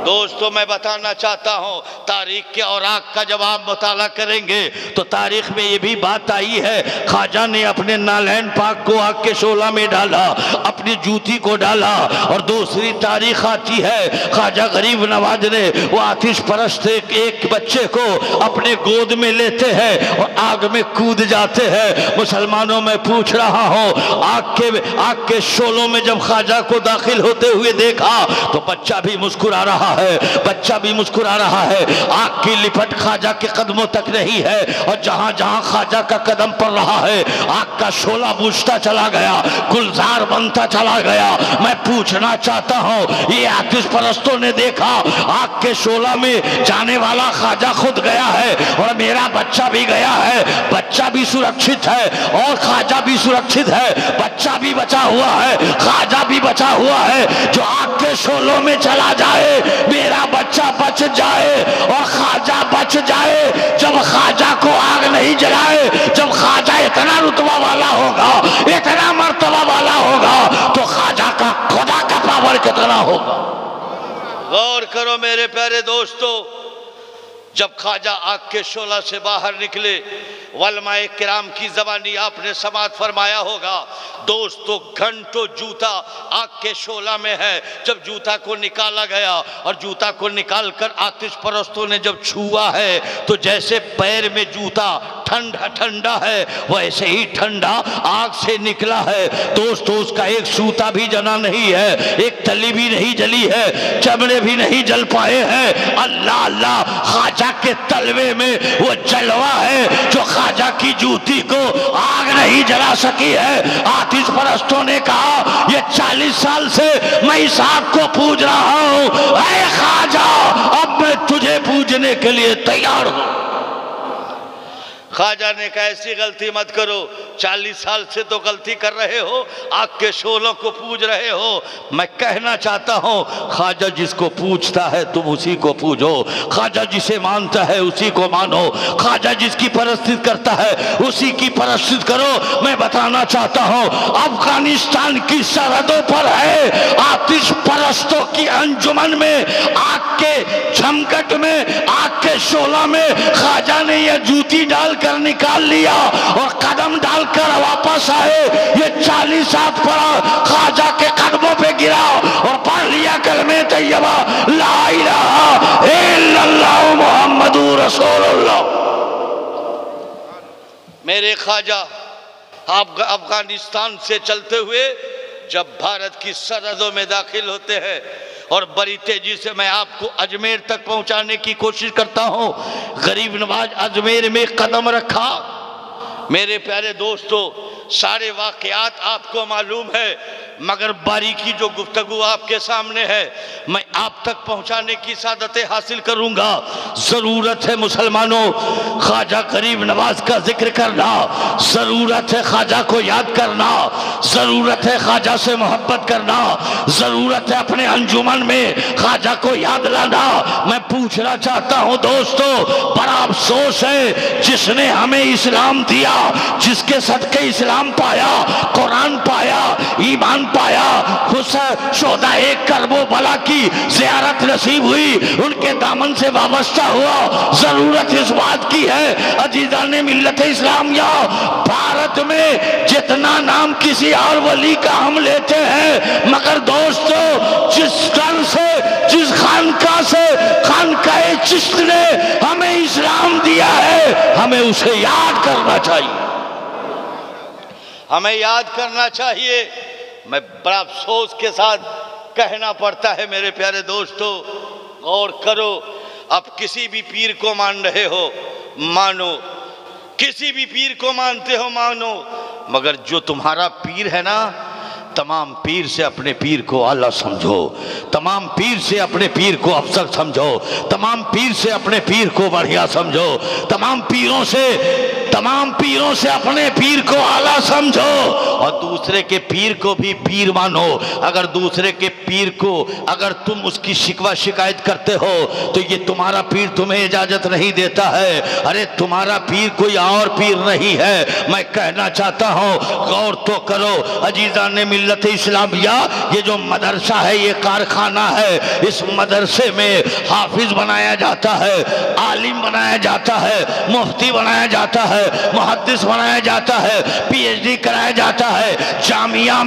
Speaker 1: दोस्तों मैं बताना चाहता हूँ, तारीख के औराक का जब आप मुताला करेंगे तो तारीख में ये भी बात आई है, ख्वाजा ने अपने नालैन पाक को आग के शोला में डाला, अपनी जूती को डाला। और दूसरी तारीख आती है, ख्वाजा गरीब नवाज ने वो आतिश परस्त एक बच्चे को अपने गोद में लेते हैं और आग में कूद जाते हैं। मुसलमानों में पूछ रहा हूँ, आग के शोलों में जब ख्वाजा को दाखिल होते हुए देखा तो बच्चा भी मुस्कुरा रहा है, बच्चा भी मुस्कुरा रहा है। आग की लिपट ख्वाजा के कदमों तक नहीं है और जहां जहां ख्वाजा का कदम पड़ रहा है आग का शोला बुझता चला गया, गुलजार बनता चला गया। मैं पूछना चाहता हूं, ये आतिश परस्तों ने देखा आग के शोला में जाने वाला ख्वाजा खुद गया है और मेरा बच्चा भी गया है, बच्चा भी सुरक्षित है और ख्वाजा भी सुरक्षित है, बच्चा भी बचा हुआ है, ख्वाजा भी बचा हुआ है। जो आग के शोलों में चला जाए मेरा बच्चा बच जाए और ख्वाजा बच जाए। जब ख्वाजा को आग नहीं जलाए, जब ख्वाजा इतना रुतबा वाला होगा, इतना मर्तबा वाला होगा, तो ख्वाजा का खुदा का पावर कितना होगा। गौर करो मेरे प्यारे दोस्तों, जब ख्वाजा आग के शोला से बाहर निकले, वलमाए किराम की ज़बानी आपने समात फरमाया होगा, दोस्तों घंटों जूता आग के शोला में है। जब जूता को निकाला गया और जूता को निकालकर आतिश परस्तों ने जब छुआ है तो जैसे पैर में जूता ठंडा ठंडा है वैसे ही ठंडा आग से निकला है। दोस्तों उसका एक सूता भी जना नहीं है, एक तली भी नहीं जली है, चमड़े भी नहीं जल पाए हैं। अल्लाह अल्लाह, ख्वाजा के तलवे में वो जलवा है जो ख्वाजा की जूती को आग नहीं जला सकी है। आतिश परस्तों ने कहा ये 40 साल से मैं इस आग को पूज रहा हूं, ऐ ख्वाजा अब मैं तुझे पूजने के लिए तैयार हूं। ख्वाजा ने कहा ऐसी गलती मत करो, 40 साल से तो गलती कर रहे हो, आग के शोलों को पूज रहे हो। मैं कहना चाहता हूँ ख्वाजा जिसको पूछता है तुम उसी को पूजो, ख्वाजा जिसे मानता है उसी को मानो, ख्वाजा जिसकी परस्तित करता है उसी की परस्तित करो। मैं बताना चाहता हूँ अफगानिस्तान की सरहदों पर है आतिश परस्तों की अंजुमन में, आग के झमकट में, आग के शोला में ख्वाजा ने यह जूती डालकर निकाल लिया और कदम डालकर वापस आए। ये 40 हाथ पड़ा ख्वाजा के कदमों पे गिरा और पढ़ लिया कलमे तैयबा ला इलाहा इल्लल्लाह मुहम्मदुर रसूलुल्लाह। मेरे ख्वाजा आप अफगानिस्तान से चलते हुए जब भारत की सरहदों में दाखिल होते हैं और बड़ी तेजी से मैं आपको अजमेर तक पहुंचाने की कोशिश करता हूं। गरीब नवाज अजमेर में कदम रखा। मेरे प्यारे दोस्तों सारे वाकयात आपको मालूम है, मगर बारीकी जो गुफ्तगू आपके सामने है मैं आप तक पहुंचाने की सादतें हासिल करूंगा। जरूरत है मुसलमानों ख्वाजा गरीब नवाज का जिक्र करना, जरूरत है ख्वाजा को याद करना, जरूरत है ख्वाजा से मोहब्बत करना, जरूरत है अपने अंजुमन में ख्वाजा को याद लाना। मैं पूछना चाहता हूं दोस्तों, बड़ा अफसोस है जिसने हमें इस्लाम दिया, जिसके सदके इस्लाम पाया, कुरान पाया, ईमान पाया, शोदा एक करबो बला की ज़ियारत नसीब हुई, उनके दामन से वाबस्ता हुआ। जरूरत इस बात की है अजीज़ाने मिल्लत इस्लामिया, भारत में जितना नाम किसी और वली का हम लेते हैं, मगर दोस्तों जिस घर से, जिस खानका से खानकाए चिश्त ने हमें इस्लाम दिया है, हमें उसे याद करना चाहिए, हमें याद करना चाहिए। मैं बड़ा अफसोस के साथ कहना पड़ता है मेरे प्यारे दोस्तों, गौर करो, अब किसी भी पीर को मान रहे हो मानो, किसी भी पीर को मानते हो मानो, मगर जो तुम्हारा पीर है ना, तमाम पीर से अपने पीर को आला समझो, तमाम पीर से अपने पीर को अफसर समझो, तमाम पीर से अपने पीर को बढ़िया समझो, तमाम पीरों से अपने पीर को आला समझो और दूसरे के पीर को भी पीर मानो। अगर दूसरे के पीर को अगर तुम उसकी शिकवा शिकायत करते हो तो ये तुम्हारा पीर तुम्हें इजाजत नहीं देता है। अरे तुम्हारा पीर कोई और पीर नहीं है। मैं कहना चाहता हूँ गौर तो करो अजीज़ान मिल्लत इस्लामिया, ये जो मदरसा है ये कारखाना है। इस मदरसे में हाफिज बनाया जाता है, आलिम बनाया जाता है, मुफ्ती बनाया जाता है, मुहद्दिस बनाया जाता है, पीएचडी कराया जाता है। जामिया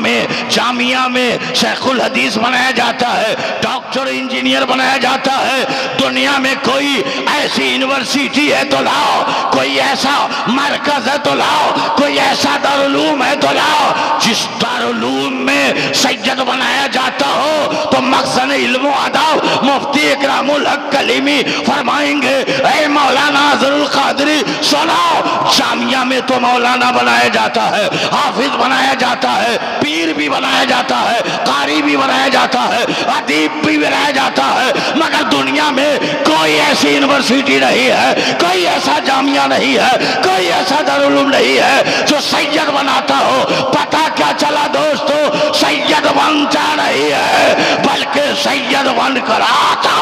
Speaker 1: में शेखुल हदीस बनाया जाता है, डॉक्टर इंजीनियर बनाया जाता है। दुनिया में कोई ऐसी यूनिवर्सिटी है तो लाओ, कोई ऐसा मरकज है तो लाओ, कोई ऐसा दारुल है तो लाओ जिस दारुल में सैयद बनाया जाता हो। तो मकसद इल्म अदब मुफ्ती इकरामुल हक कलीमी फरमाएंगे, ऐ मौलाना ज़रुल कादरी सुनाओ, जामिया में तो मौलाना बनाया जाता है, हाफिज बनाया जाता है, पीर भी बनाया जाता है, कारी भी बनाया जाता है, अदीब भी बनाया जाता है, मगर दुनिया में कोई ऐसी यूनिवर्सिटी नहीं है, कोई ऐसा जामिया नहीं है, कोई ऐसा दारुल उलूम नहीं है जो सैयद बनाता हो। पता क्या चला दोस्तों, सैयद बनता नहीं है बल्कि सैयद बनकर आता,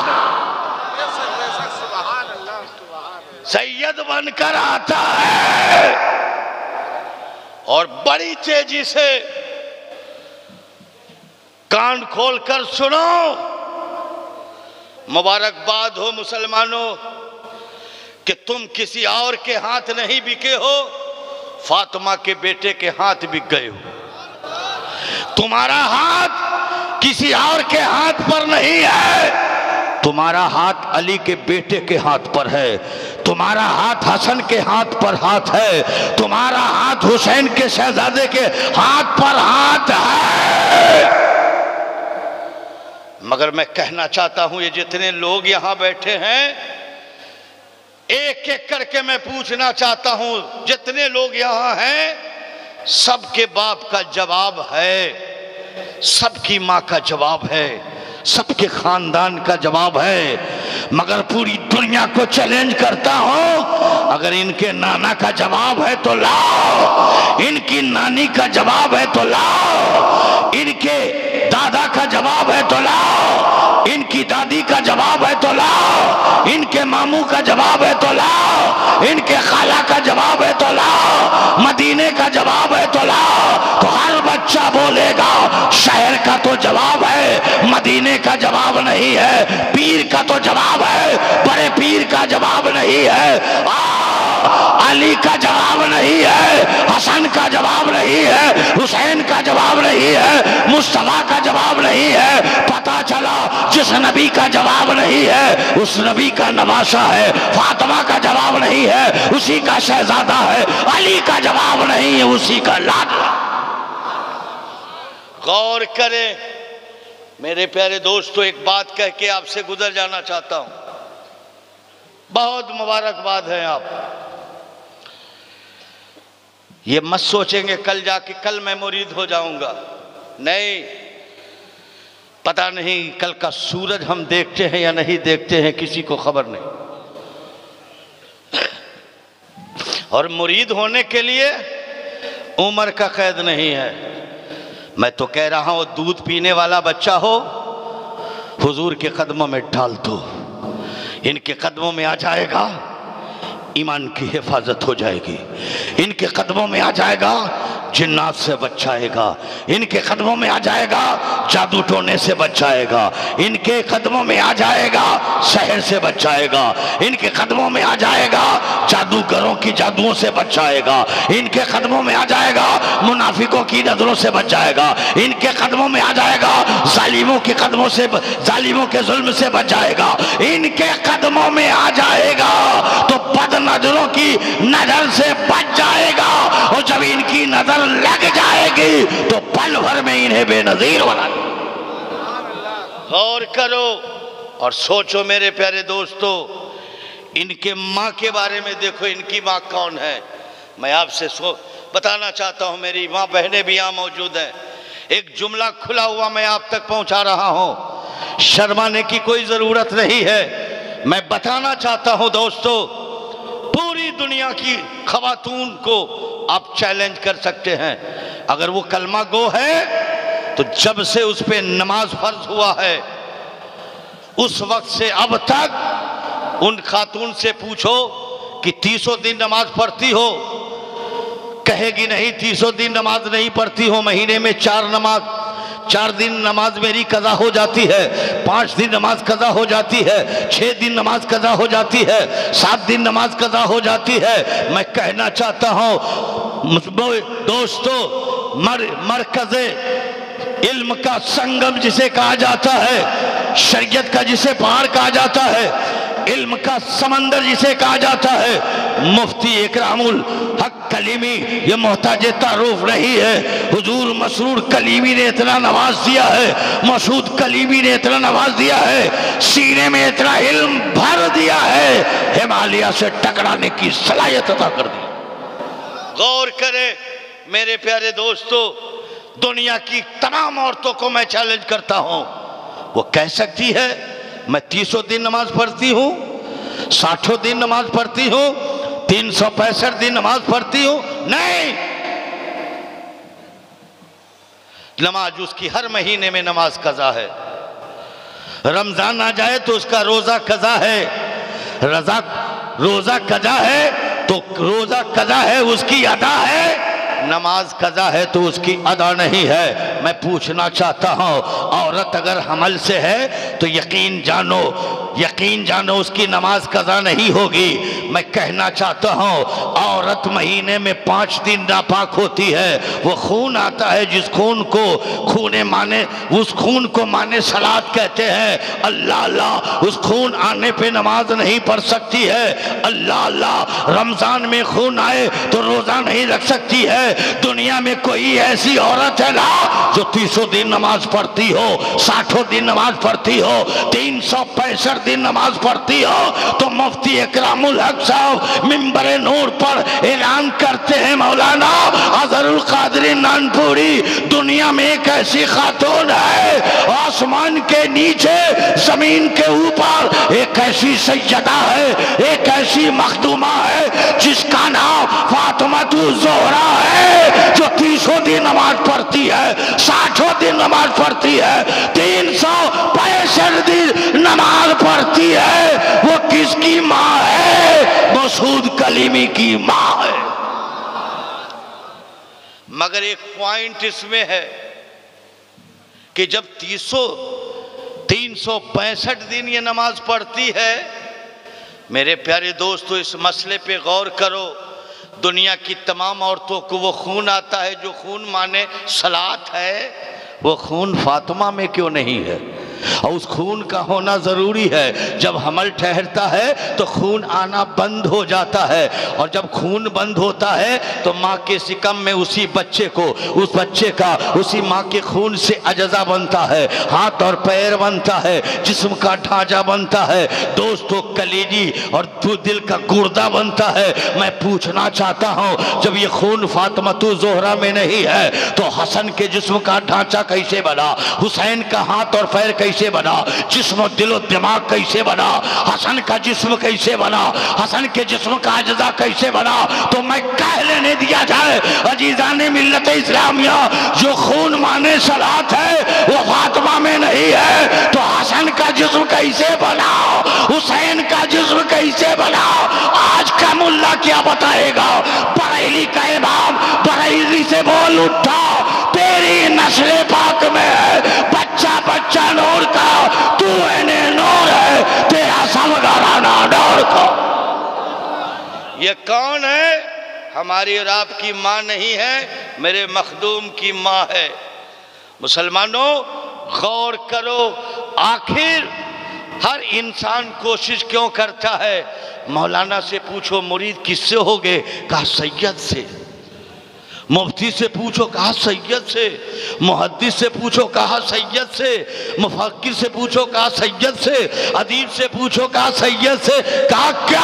Speaker 1: सैयद बनकर आता है। और बड़ी तेजी से कान खोलकर सुनो, मुबारकबाद हो मुसलमानों कि तुम किसी और के हाथ नहीं बिके हो, फातिमा के बेटे के हाथ बिक गए हो। तुम्हारा हाथ किसी और के हाथ पर नहीं है, तुम्हारा हाथ अली के बेटे के हाथ पर है, तुम्हारा हाथ हसन के हाथ पर हाथ है, तुम्हारा हाथ हुसैन के शहजादे के हाथ पर हाथ है। मगर मैं कहना चाहता हूं ये जितने लोग यहां बैठे हैं, एक एक करके मैं पूछना चाहता हूं, जितने लोग यहां हैं सबके बाप का जवाब है, सबकी माँ का जवाब है। सबके खानदान का जवाब है, मगर पूरी दुनिया को चैलेंज करता हूं, अगर इनके नाना का जवाब है तो लाओ, इनकी नानी का जवाब है तो लाओ, इनके दादा का जवाब है तो लाओ, इनकी दादी का जवाब है तो लाओ, इनके मामू का जवाब है तो लाओ, इनके खाला का जवाब है तो लाओ, मदीने का जवाब है तो लाओ। तो हर बच्चा बोलेगा शहर का तो जवाब है, मदीने का जवाब नहीं है, पीर का तो जवाब है, बड़े पीर का जवाब नहीं है, अली का जवाब नहीं है, हसन का जवाब नहीं है, हुसैन का जवाब नहीं है, मुस्तफा का जवाब नहीं है। पता चला जिस नबी का जवाब नहीं है उस नबी का नवासा है, फातिमा का जवाब नहीं है उसी का शहजादा है, अली का जवाब नहीं है उसी का लाडला। गौर करें मेरे प्यारे दोस्तों, एक बात कह के आपसे गुजर जाना चाहता हूं। बहुत मुबारकबाद है आप। ये मत सोचेंगे कल जाके कल मैं मुरीद हो जाऊंगा, नहीं, पता नहीं कल का सूरज हम देखते हैं या नहीं देखते हैं, किसी को खबर नहीं। और मुरीद होने के लिए उम्र का कैद नहीं है। मैं तो कह रहा हूं दूध पीने वाला बच्चा हो, हुजूर के कदमों में डाल दो, इनके कदमों में आ जाएगा, ईमान की हिफाजत हो जाएगी, इनके कदमों में आ जाएगा, जिन्नात से बचाएगा, इनके कदमों में आ जाएगा, जादू टोने से बचाएगा, इनके कदमों में आ जाएगा, शहर से बचाएगा, इनके कदमों में आ जाएगा, जादूगरों की जादुओं से बचाएगा, इनके कदमों में आ जाएगा, मुनाफिकों की नजरों से बचाएगा, इनके कदमों में आ जाएगा, जालिमों के कदमों से, जालिमों के जुल्म से बचाएगा, इनके कदमों में आ जाएगा तो बद नजरों की नजर से बच जाएगा, और जब इनकी नजर लग जाएगी तो पल भर में इन्हें बेनजीर बना। गौर करो और सोचो मेरे प्यारे दोस्तों, इनके माँ के बारे में देखो, इनकी माँ कौन है। मैं आपसे बताना चाहता हूँ, मेरी माँ बहनें भी यहाँ मौजूद हैं। एक जुमला खुला हुआ मैं आप तक पहुँचा रहा हूँ, शर्माने की कोई ज़रूरत नहीं है। मैं बताना चाहता हूँ दोस्तों, पूरी दुनिया की खवातून को आप चैलेंज कर सकते हैं, अगर वो कलमा गो है तो जब से उस पे नमाज फर्ज हुआ है उस वक्त से अब तक उन खातून से पूछो कि 300 दिन नमाज पढ़ती हो, कहेगी नहीं 300 दिन नमाज नहीं पढ़ती हो, महीने में 4 दिन नमाज मेरी कज़ा हो जाती है, 5 दिन नमाज कज़ा हो जाती है, 6 दिन नमाज कज़ा हो जाती है, 7 दिन नमाज कज़ा हो जाती है। मैं कहना चाहता हूँ दोस्तों, मरकज़े इल्म का संगम जिसे कहा जाता है, शरीयत का जिसे पहाड़ कहा जाता है, इल्म का समंदर जिसे कहा जाता है, मुफ्ती इकरामुल हक कलीमी, ये मोहताज तारुफ नहीं है। हुजूर मसरूर कलीमी ने इतना नवाज दिया है, मसूद कलीमी ने इतना नवाज दिया है, सीने में इतना इल्म भर दिया है, हिमालय से टकराने की सलाहियत अता कर दी। गौर करें मेरे प्यारे दोस्तों, दुनिया की तमाम औरतों को मैं चैलेंज करता हूं, वो कह सकती है मैं 300 दिन नमाज पढ़ती हूँ, 60 दिन नमाज पढ़ती हूँ, 365 दिन नमाज पढ़ती हूँ, नहीं, नमाज उसकी हर महीने में नमाज कज़ा है। रमजान आ जाए तो उसका रोजा कज़ा है, रोजा कज़ा है तो रोजा कज़ा है, उसकी अदा है, नमाज कज़ा है तो उसकी अदा नहीं है। मैं पूछना चाहता हूँ, औरत अगर हमल से है तो यकीन जानो उसकी नमाज कज़ा नहीं होगी। मैं कहना चाहता हूँ, औरत महीने में 5 दिन नापाक होती है, वो खून आता है जिस खून को उस खून को माने सलात कहते हैं, अल्लाह अल्लाह, उस खून आने पे नमाज नहीं पढ़ सकती है, अल्लाह अल्लाह, रमजान में खून आए तो रोजा नहीं रख सकती है। दुनिया में कोई ऐसी औरत है ना जो 300 दिन नमाज पढ़ती हो, 60 दिन नमाज पढ़ती हो, हो, 365 दिन नमाज पढ़ती हो, तो मुफ्ती इकरामुल हक साहब मिंबर नूर पर ऐलान करते हैं, मौलाना अजहरुल कादरी नानपुरी दुनिया में एक ऐसी खातून है, आसमान के नीचे जमीन के ऊपर एक ऐसी सैयदा है, एक ऐसी मखदूमा है जिसका नाम फातिमा ज़ोहरा है, जो 30 दिन नमाज पढ़ती है, 60 दिन नमाज पढ़ती है, 365 दिन नमाज पढ़ती है। वो किसकी माँ है? मसूद कलीमी की माँ है। मगर एक पॉइंट इसमें है कि जब 365 दिन ये नमाज पढ़ती है, मेरे प्यारे दोस्तों इस मसले पे गौर करो। दुनिया की तमाम औरतों को वो खून आता है जो खून माने सलात है, वो खून फातिमा में क्यों नहीं है? और उस खून का होना ज़रूरी है। जब हमल ठहरता है तो खून आना बंद हो जाता है, और जब खून बंद होता है तो माँ के सिकम में उसी बच्चे को, उस बच्चे का उसी माँ के खून से अजजा बनता है, हाथ और पैर बनता है, जिस्म का ढांचा बनता है, दोस्तों कलेजी और दिल का गुर्दा बनता है। मैं पूछना चाहता हूँ, जब ये खून फातिमा ज़ोहरा में नहीं है तो हसन के जिस्म का ढांचा कैसे बना? हुसैन का हाथ और पैर कैसे बना? जिस्म दिलो दिमाग कैसे बना? हसन का जिस्म कैसे बना? हसन के जिस्म का अजजा कैसे बना? तो मैं कह लेने दिया जाए अजीजाने मिल्लत इस्लामिया, जो खून माने सलात है वो फातिमा में नहीं है, तो हसन का जिस्म कैसे बना? हुसैन का जिस्म कैसे बना? आज का मुल्ला क्या बताएगा? बरेली का इमाम बरेली से बोल उठा, तेरी नस्ल पाक में है बच्चा बच्चा नूर का, तू इन्हें नूर है, तेरा सब घराना नूर का। ये कौन है? हमारी और आपकी माँ नहीं है, मेरे मखदूम की माँ है। मुसलमानों गौर करो, आखिर हर इंसान कोशिश क्यों करता है? मौलाना से पूछो मुरीद किससे होगे? कहा सैयद से। मुफ्ती से पूछो, कहा सैयद से। मुहद्दिस से पूछो, कहा सैयद से। मुफक्किर से पूछो, कहा सैयद से। अदीब से पूछो, कहा सैयद से। कहा क्या?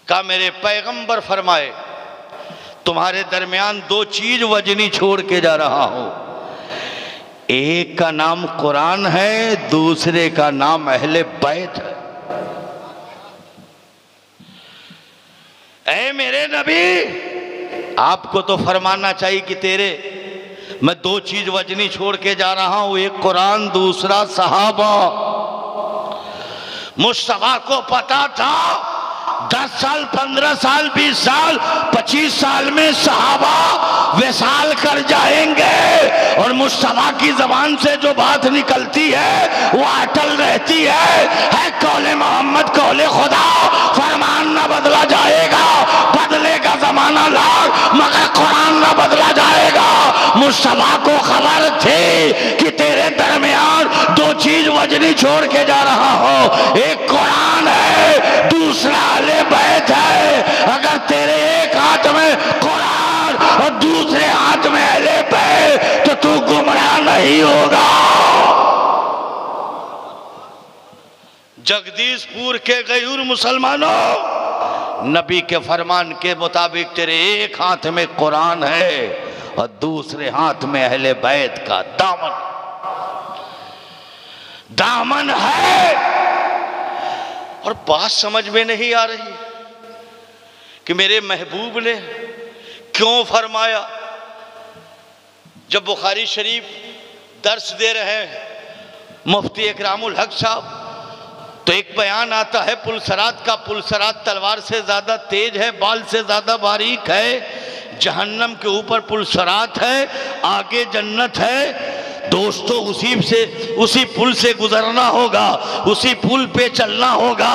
Speaker 1: कहा मेरे पैगंबर फरमाए तुम्हारे दरमियान 2 चीज वजनी छोड़ के जा रहा हूं, एक का नाम कुरान है, दूसरे का नाम अहले बैत है। ऐ मेरे नबी, आपको तो फरमाना चाहिए कि तेरे मैं 2 चीज वजनी छोड़ के जा रहा हूं, एक कुरान, दूसरा सहाबा। मुस्तफा को पता था 10 साल, 15 साल, 20 साल, 25 साल में सहाबा विशाल कर जाएंगे, और मुस्तफा की जबान से जो बात निकलती है वो अटल रहती है कौले मोहम्मद कौले खुदा, फरमान न बदला जाएगा, बदलेगा जमाना लाख मगर कुरान न बदला जाएगा। मुस्तफा को खबर थी कि तेरे दरमियान 2 चीज वजनी छोड़ के जा रहा हो, एक कुरान है, दूसरा अहले बैत है। अगर तेरे एक हाथ में कुरान और दूसरे हाथ में अहले बैत तो तू गुमराह नहीं होगा। जगदीशपुर के गयूर मुसलमानों, नबी के फरमान के मुताबिक तेरे एक हाथ में कुरान है और दूसरे हाथ में अहले बैत का दामन है। और बात समझ में नहीं आ रही कि मेरे महबूब ने क्यों फरमाया। जब बुखारी शरीफ दर्स दे रहे हैं मुफ्ती इकरामुल हक साहब, तो एक बयान आता है पुलसरात का, पुलसरात तलवार से ज़्यादा तेज है, बाल से ज़्यादा बारीक है। जहन्नम के ऊपर पुलसरात है, आगे जन्नत है। दोस्तों उसी पुल से गुजरना होगा, उसी पुल पे चलना होगा।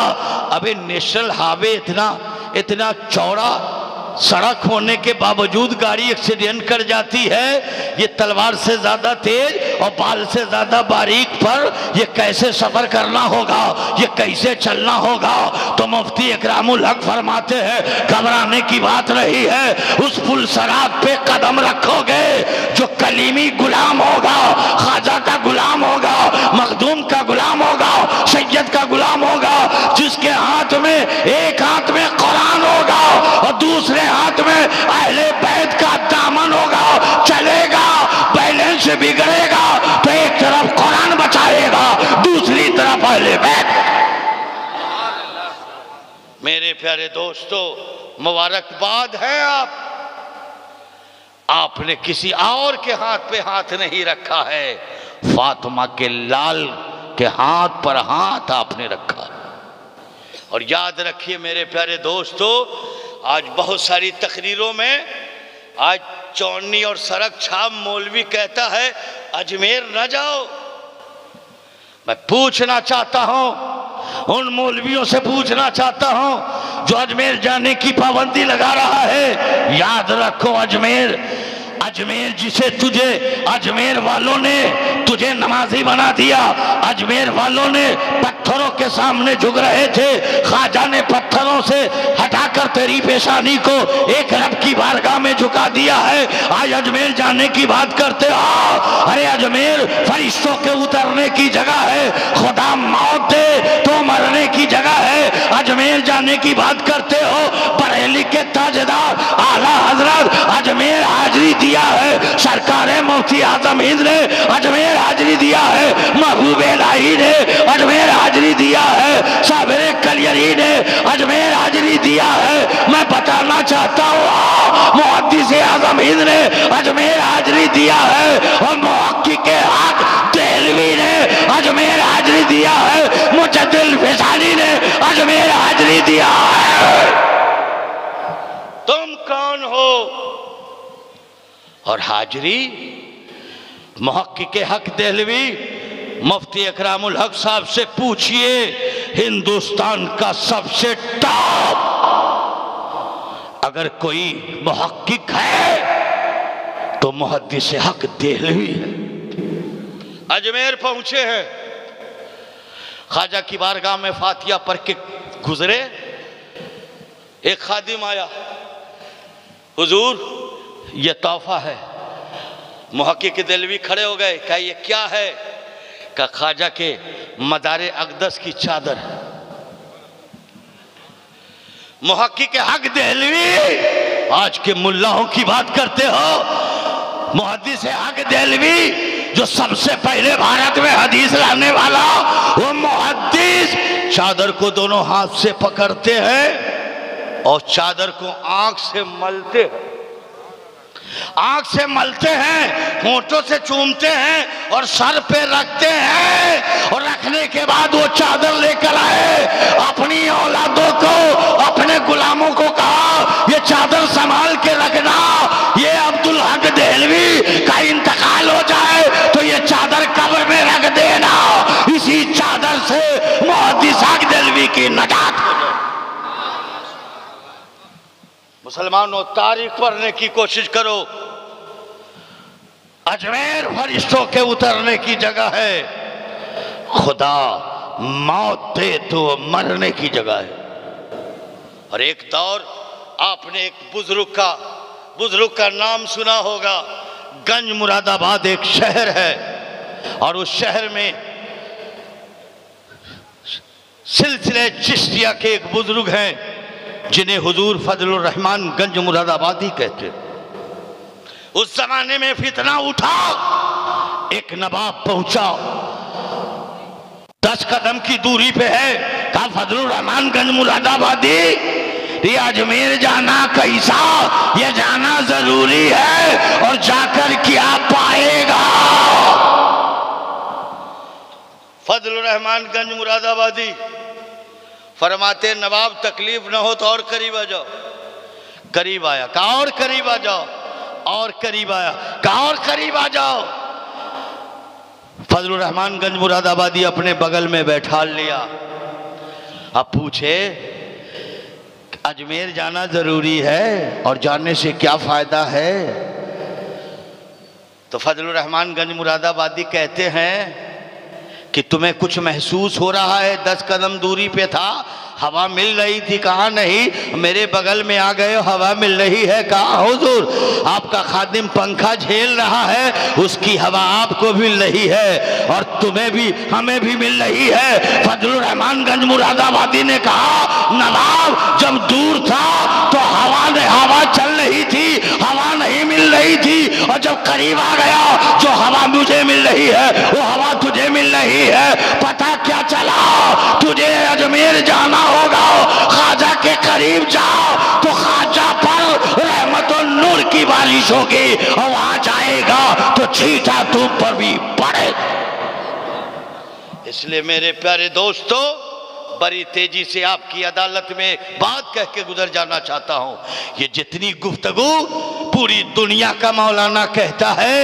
Speaker 1: अबे नेशनल हाईवे इतना चौड़ा सड़क होने के बावजूद गाड़ी एक्सीडेंट कर जाती है। ये तलवार से ज्यादा तेज और बाल से ज्यादा बारीक पर ये कैसे सफर करना होगा, ये कैसे चलना होगा। तो मुफ्ती इकरामुल हक फरमाते हैं घबराने की बात नहीं है। उस पुल सरात पे कदम रखोगे जो कलीमी गुलाम होगा, ख्वाजा का गुलाम होगा, मखदूम का गुलाम होगा, सैयद का गुलाम होगा, जिसके हाथ में एक हाथ में कुरान होगा और दूसरे हाथ में अहले बैत का दामन होगा। चलेगा, बैलेंस बिगड़ेगा तो एक तरफ कुरान बचाएगा, दूसरी तरफ अहले बैत। मेरे प्यारे दोस्तों, मुबारकबाद है आपने किसी और के हाथ पे हाथ नहीं रखा है, फातिमा के लाल के हाथ पर हाथ आपने रखा। और याद रखिए मेरे प्यारे दोस्तों, आज बहुत सारी तकरीरों में आज चौनी और सड़क छाप मौलवी कहता है अजमेर न जाओ। मैं पूछना चाहता हूं, उन मौलवियों से पूछना चाहता हूं जो अजमेर जाने की पाबंदी लगा रहा है, याद रखो अजमेर जिसे तुझे अजमेर वालों ने तुझे नमाजी बना दिया, अजमेर वालों ने पत्थरों के सामने झुक रहे थे, ख्वाजा ने पत्थरों से हटाकर तेरी पेशानी को एक रब की बारगाह में झुका दिया है। आज अजमेर जाने की बात करते हो। अरे अजमेर फरिश्तों के उतरने की जगह है, खुदा मौत दे तो मरने की जगह है। अजमेर जाने की बात करते हो। बरेली के ताजदार आला हजरत अजमेर हाजिरी दिया है, सरकार मुफ्ती आजम हिंद ने अजमेर हाजिरी दिया है, महबूब इलाही ने अजमेर हाजिरी दिया है, साबिर कलियरी ने अजमेर हाजिरी दिया है। मैं बताना चाहता हूँ मुहद्दिस आजम हिंद ने अजमेर हाजिरी दिया है और मुहक्किक हक देहलवी ने अजमेर हाजिरी दिया है, मुजद्दिद फिसानी ने अजमेर हाजिरी दिया है। तुम कौन हो? और हाजिरी मुहक्किक हक देहलवी मुफ्ती इकरामुल हक साहब से पूछिए, हिंदुस्तान का सबसे टॉप अगर कोई मुहक्किक है तो मुहद्दिस हक देहलवी है। अजमेर पहुंचे हैं, ख्वाजा की बारगाह में फातिया पढ़ के गुजरे। एक खादिम आया, हुजूर ये तोहफा है। मुहक्किक देहलवी खड़े हो गए, कहा ये क्या है? का ख्वाजा के मदारे अक़दस की चादर। मुहक्किक हक देहलवी आज के मुल्लाओं की बात करते हो। मुहद्दिस हक देहलवी जो सबसे पहले भारत में हदीस लाने वाला, वो मुहद्दिस चादर को दोनों हाथ से पकड़ते हैं और चादर को आंख से मलते हैं, आंख से मलते हैं, होंठों से चूमते हैं और सर पे रखते हैं। और रखने के बाद वो चादर लेकर आए, अपनी औलादों को, अपने गुलामों को कहा ये चादर संभाल के रखना, ये अब्दुल हक देहलवी का इंतकाल हो जाए तो ये चादर कब्र में रख देना। इसी चादर से मुहद्दिस हक देहलवी की नजात हो जाए। मुसलमानों, तारीख पढ़ने की कोशिश करो। अजमेर फरिश्तों के उतरने की जगह है, खुदा मौत दे तो मरने की जगह है। और एक दौर आपने एक बुजुर्ग का नाम सुना होगा। गंज मुरादाबाद एक शहर है और उस शहर में सिलसिले चिश्तिया के एक बुजुर्ग हैं जिन्हें हुजूर फजलुर रहमान गंज मुरादाबादी कहते। उस जमाने में फितना उठा, एक नवाब पहुंचा, 10 कदम की दूरी पे है। कहा फजलुर रहमान गंज मुरादाबादी, ये अजमेर जाना कैसा, ये जाना जरूरी है और जाकर क्या पाएगा। फजलुर रहमान गंज मुरादाबादी फरमाते नवाब तकलीफ न हो तो और करीब आ जाओ। करीब आया, कहा और करीब आ जाओ, और करीब आया, कहा और करीब आ जाओ। फजलुर रहमान गंज मुरादाबादी अपने बगल में बैठा लिया। अब पूछे अजमेर जाना जरूरी है और जाने से क्या फायदा है? तो फजलुर रहमान गंज मुरादाबादी कहते हैं कि तुम्हें कुछ महसूस हो रहा है? 10 कदम दूरी पे था, हवा मिल रही थी, कहा नहीं मेरे बगल में आ गए, हवा मिल रही है, कहा हुजूर आपका खादिम पंखा झेल रहा है, उसकी हवा आपको मिल रही है और तुम्हें भी हमें भी मिल रही है। फजलुर रहमान गंज मुरादाबादी ने कहा नवाब जब दूर था तो हवा चल रही थी, हवा नहीं मिल रही थी, और जब करीब आ गया जो हवा मुझे मिल रही है वो हवा तुझे मिल रही है। पता क्या चला? तुझे अजमेर जाना होगा, ख्वाजा के करीब जाओ तो ख्वाजा पर रहमत और नूर की बारिश होगी, और वहां जाएगा तो छींटा तुम पर भी पड़ेगा। इसलिए मेरे प्यारे दोस्तों, बड़ी तेजी से आपकी अदालत में बात कह के गुजर जाना चाहता हूं। ये जितनी गुफ्तगू पूरी दुनिया का मौलाना कहता है,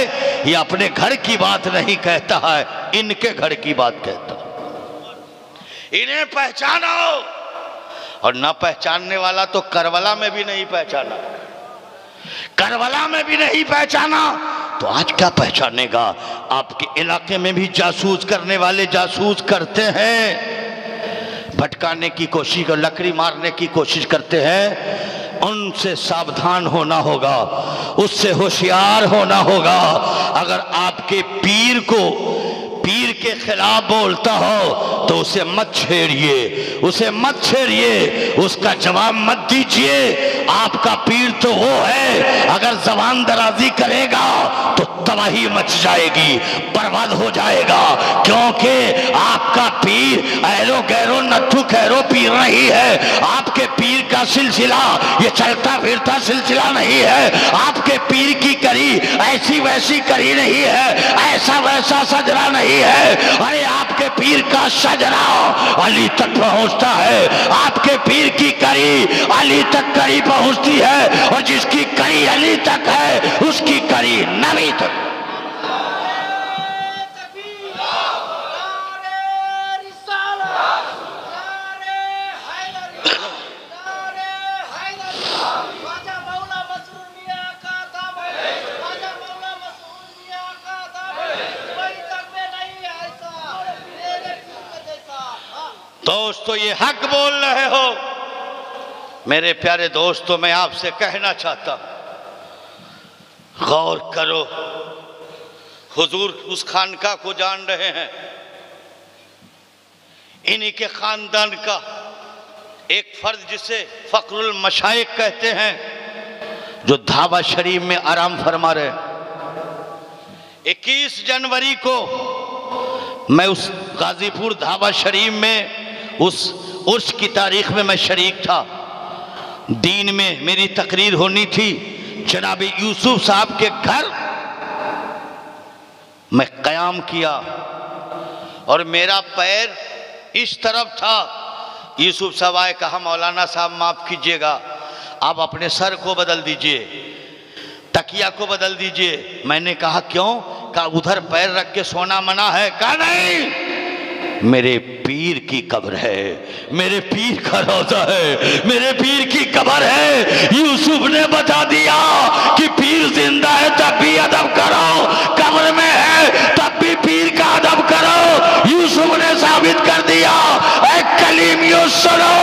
Speaker 1: ये अपने घर की बात नहीं कहता है, इनके घर की बात कहता है। इन्हें पहचानो, और ना पहचानने वाला तो करबला में भी नहीं पहचाना, करबला में भी नहीं पहचाना तो आज क्या पहचानेगा? आपके इलाके में भी जासूस करने वाले जासूस करते हैं, भटकाने की कोशिश, लकड़ी मारने की कोशिश करते हैं। उनसे सावधान होना होगा, उससे होशियार होना होगा। अगर आपके पीर को पीर के खिलाफ बोलता हो तो उसे मत छेड़िए, उसे मत छेड़िए, उसका जवाब मत दीजिए। आपका पीर तो वो है, अगर जबान दराजी करेगा तो तबाही मच जाएगी, बर्बाद हो जाएगा, क्योंकि आपका पीर ऐरो गैरो नट्ठू खैरो पीर नहीं है। आपके पीर का सिलसिला ये चलता फिरता सिलसिला नहीं है। आपके पीर की करी ऐसी वैसी करी नहीं है, ऐसा वैसा सजरा नहीं है। अरे आपके पीर का सजरा अली तक पहुंचता है, आपके पीर की करी अली तक करी पहुंचती है, और जिसकी करी अली तक है उसकी करी नबी तक। दोस्तों ये हक बोल रहे हो। मेरे प्यारे दोस्तों, मैं आपसे कहना चाहता हूं, गौर करो। हुजूर उस खानका को जान रहे हैं, इन्हीं के खानदान का एक फर्द जिसे फखरुल मशाइख कहते हैं, जो धाबा शरीफ में आराम फरमा रहे। 21 जनवरी को मैं उस गाजीपुर धाबा शरीफ में उस उर्स की तारीख में मैं शरीक था। दीन में मेरी तकरीर होनी थी। जनाब यूसुफ साहब के घर मैं कयाम किया और मेरा पैर इस तरफ था। यूसुफ साहब आए, कहा मौलाना साहब माफ कीजिएगा, आप अपने सर को बदल दीजिए, तकिया को बदल दीजिए। मैंने कहा क्यों? कहा उधर पैर रख के सोना मना है। कहा नहीं, मेरे पीर की कब्र है, मेरे पीर का रोजा है, मेरे पीर की कब्र है। यूसुफ ने बता दिया कि पीर जिंदा है तब भी अदब करो, कब्र में है तब भी पीर का अदब करो। यूसुफ ने साबित कर दिया, ऐ कलीमियों सुनो,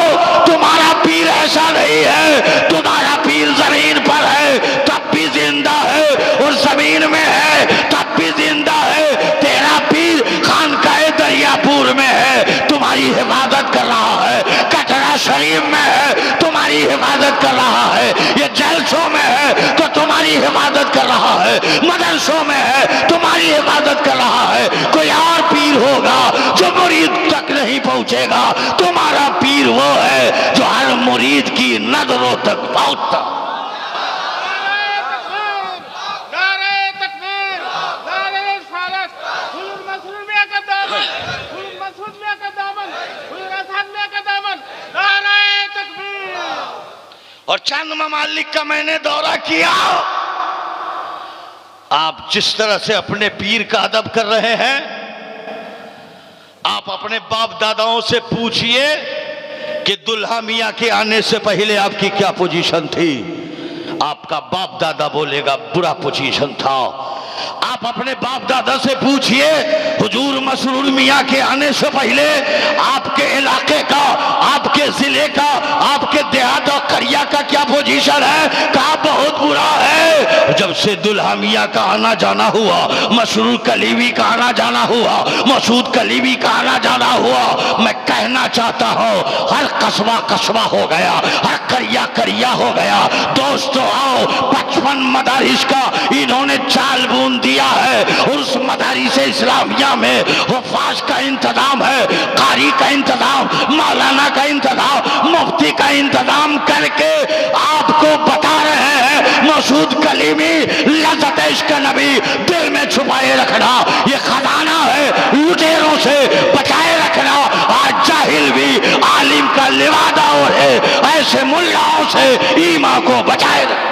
Speaker 1: तुम्हारा पीर ऐसा नहीं है, तुम्हारा पीर जमीन पर है तब भी जिंदा है, और जमीन में है तब भी जिंदा है। तेरा पीर खानकाए दरियापुर में है, तुम्हारी हिफाजत कर रहा है। कटरा शरीफ में है, तुम्हारी हिफाजत कर रहा है। ये जलसों में है तो तुम्हारी हिफाजत कर रहा है, मदरसों में है तुम्हारी हिफाजत कर रहा है। कोई और पीर होगा जो मुरीद तक नहीं पहुंचेगा, तुम्हारा पीर वो है जो हर मुरीद की नजरों तक पहुंचता। और चंद ममालिक का मैंने दौरा किया। आप जिस तरह से अपने पीर का अदब कर रहे हैं, आप अपने बाप दादाओं से पूछिए कि दुल्हा मियाँ के आने से पहले आपकी क्या पोजीशन थी। आपका बाप दादा बोलेगा बुरा पोजीशन था। आप अपने बाप दादा से पूछिए हुजूर मसरूर मियाँ के आने से पहले आपके इलाके का, आपके जिले का, आपके देहात और करिया का क्या पोजीशन है। कहा बहुत बुरा है। जब से दुल्हा मियाँ का आना जाना हुआ, मसरूर कलीबी का आना जाना हुआ, मसूद कलीबी का आना जाना हुआ, मैं कहना चाहता हूँ हर कस्बा कस्बा हो गया, हर करिया करिया हो गया। दोस्तों आओ, 55 मदारिस का इन्होंने चाल बूंद दिया है। उस मदारिस इस्लामिया में हुफ़ाज़ का इंतजाम है, कारी का इंतजाम, मौलाना का इंतजाम, मुफ्ती का इंतजाम करके आपको बता रहे हैं मसूद कलीमी लज़्ज़त इश्क़ नबी दिल में छुपाए रखना ये खजाना है, लुटेरों से बचाए रखना। आज जाहिल भी आलिम का लिवादा ओढ़े, ऐसे मुल्लाओं से ईमान को बचाए रखना।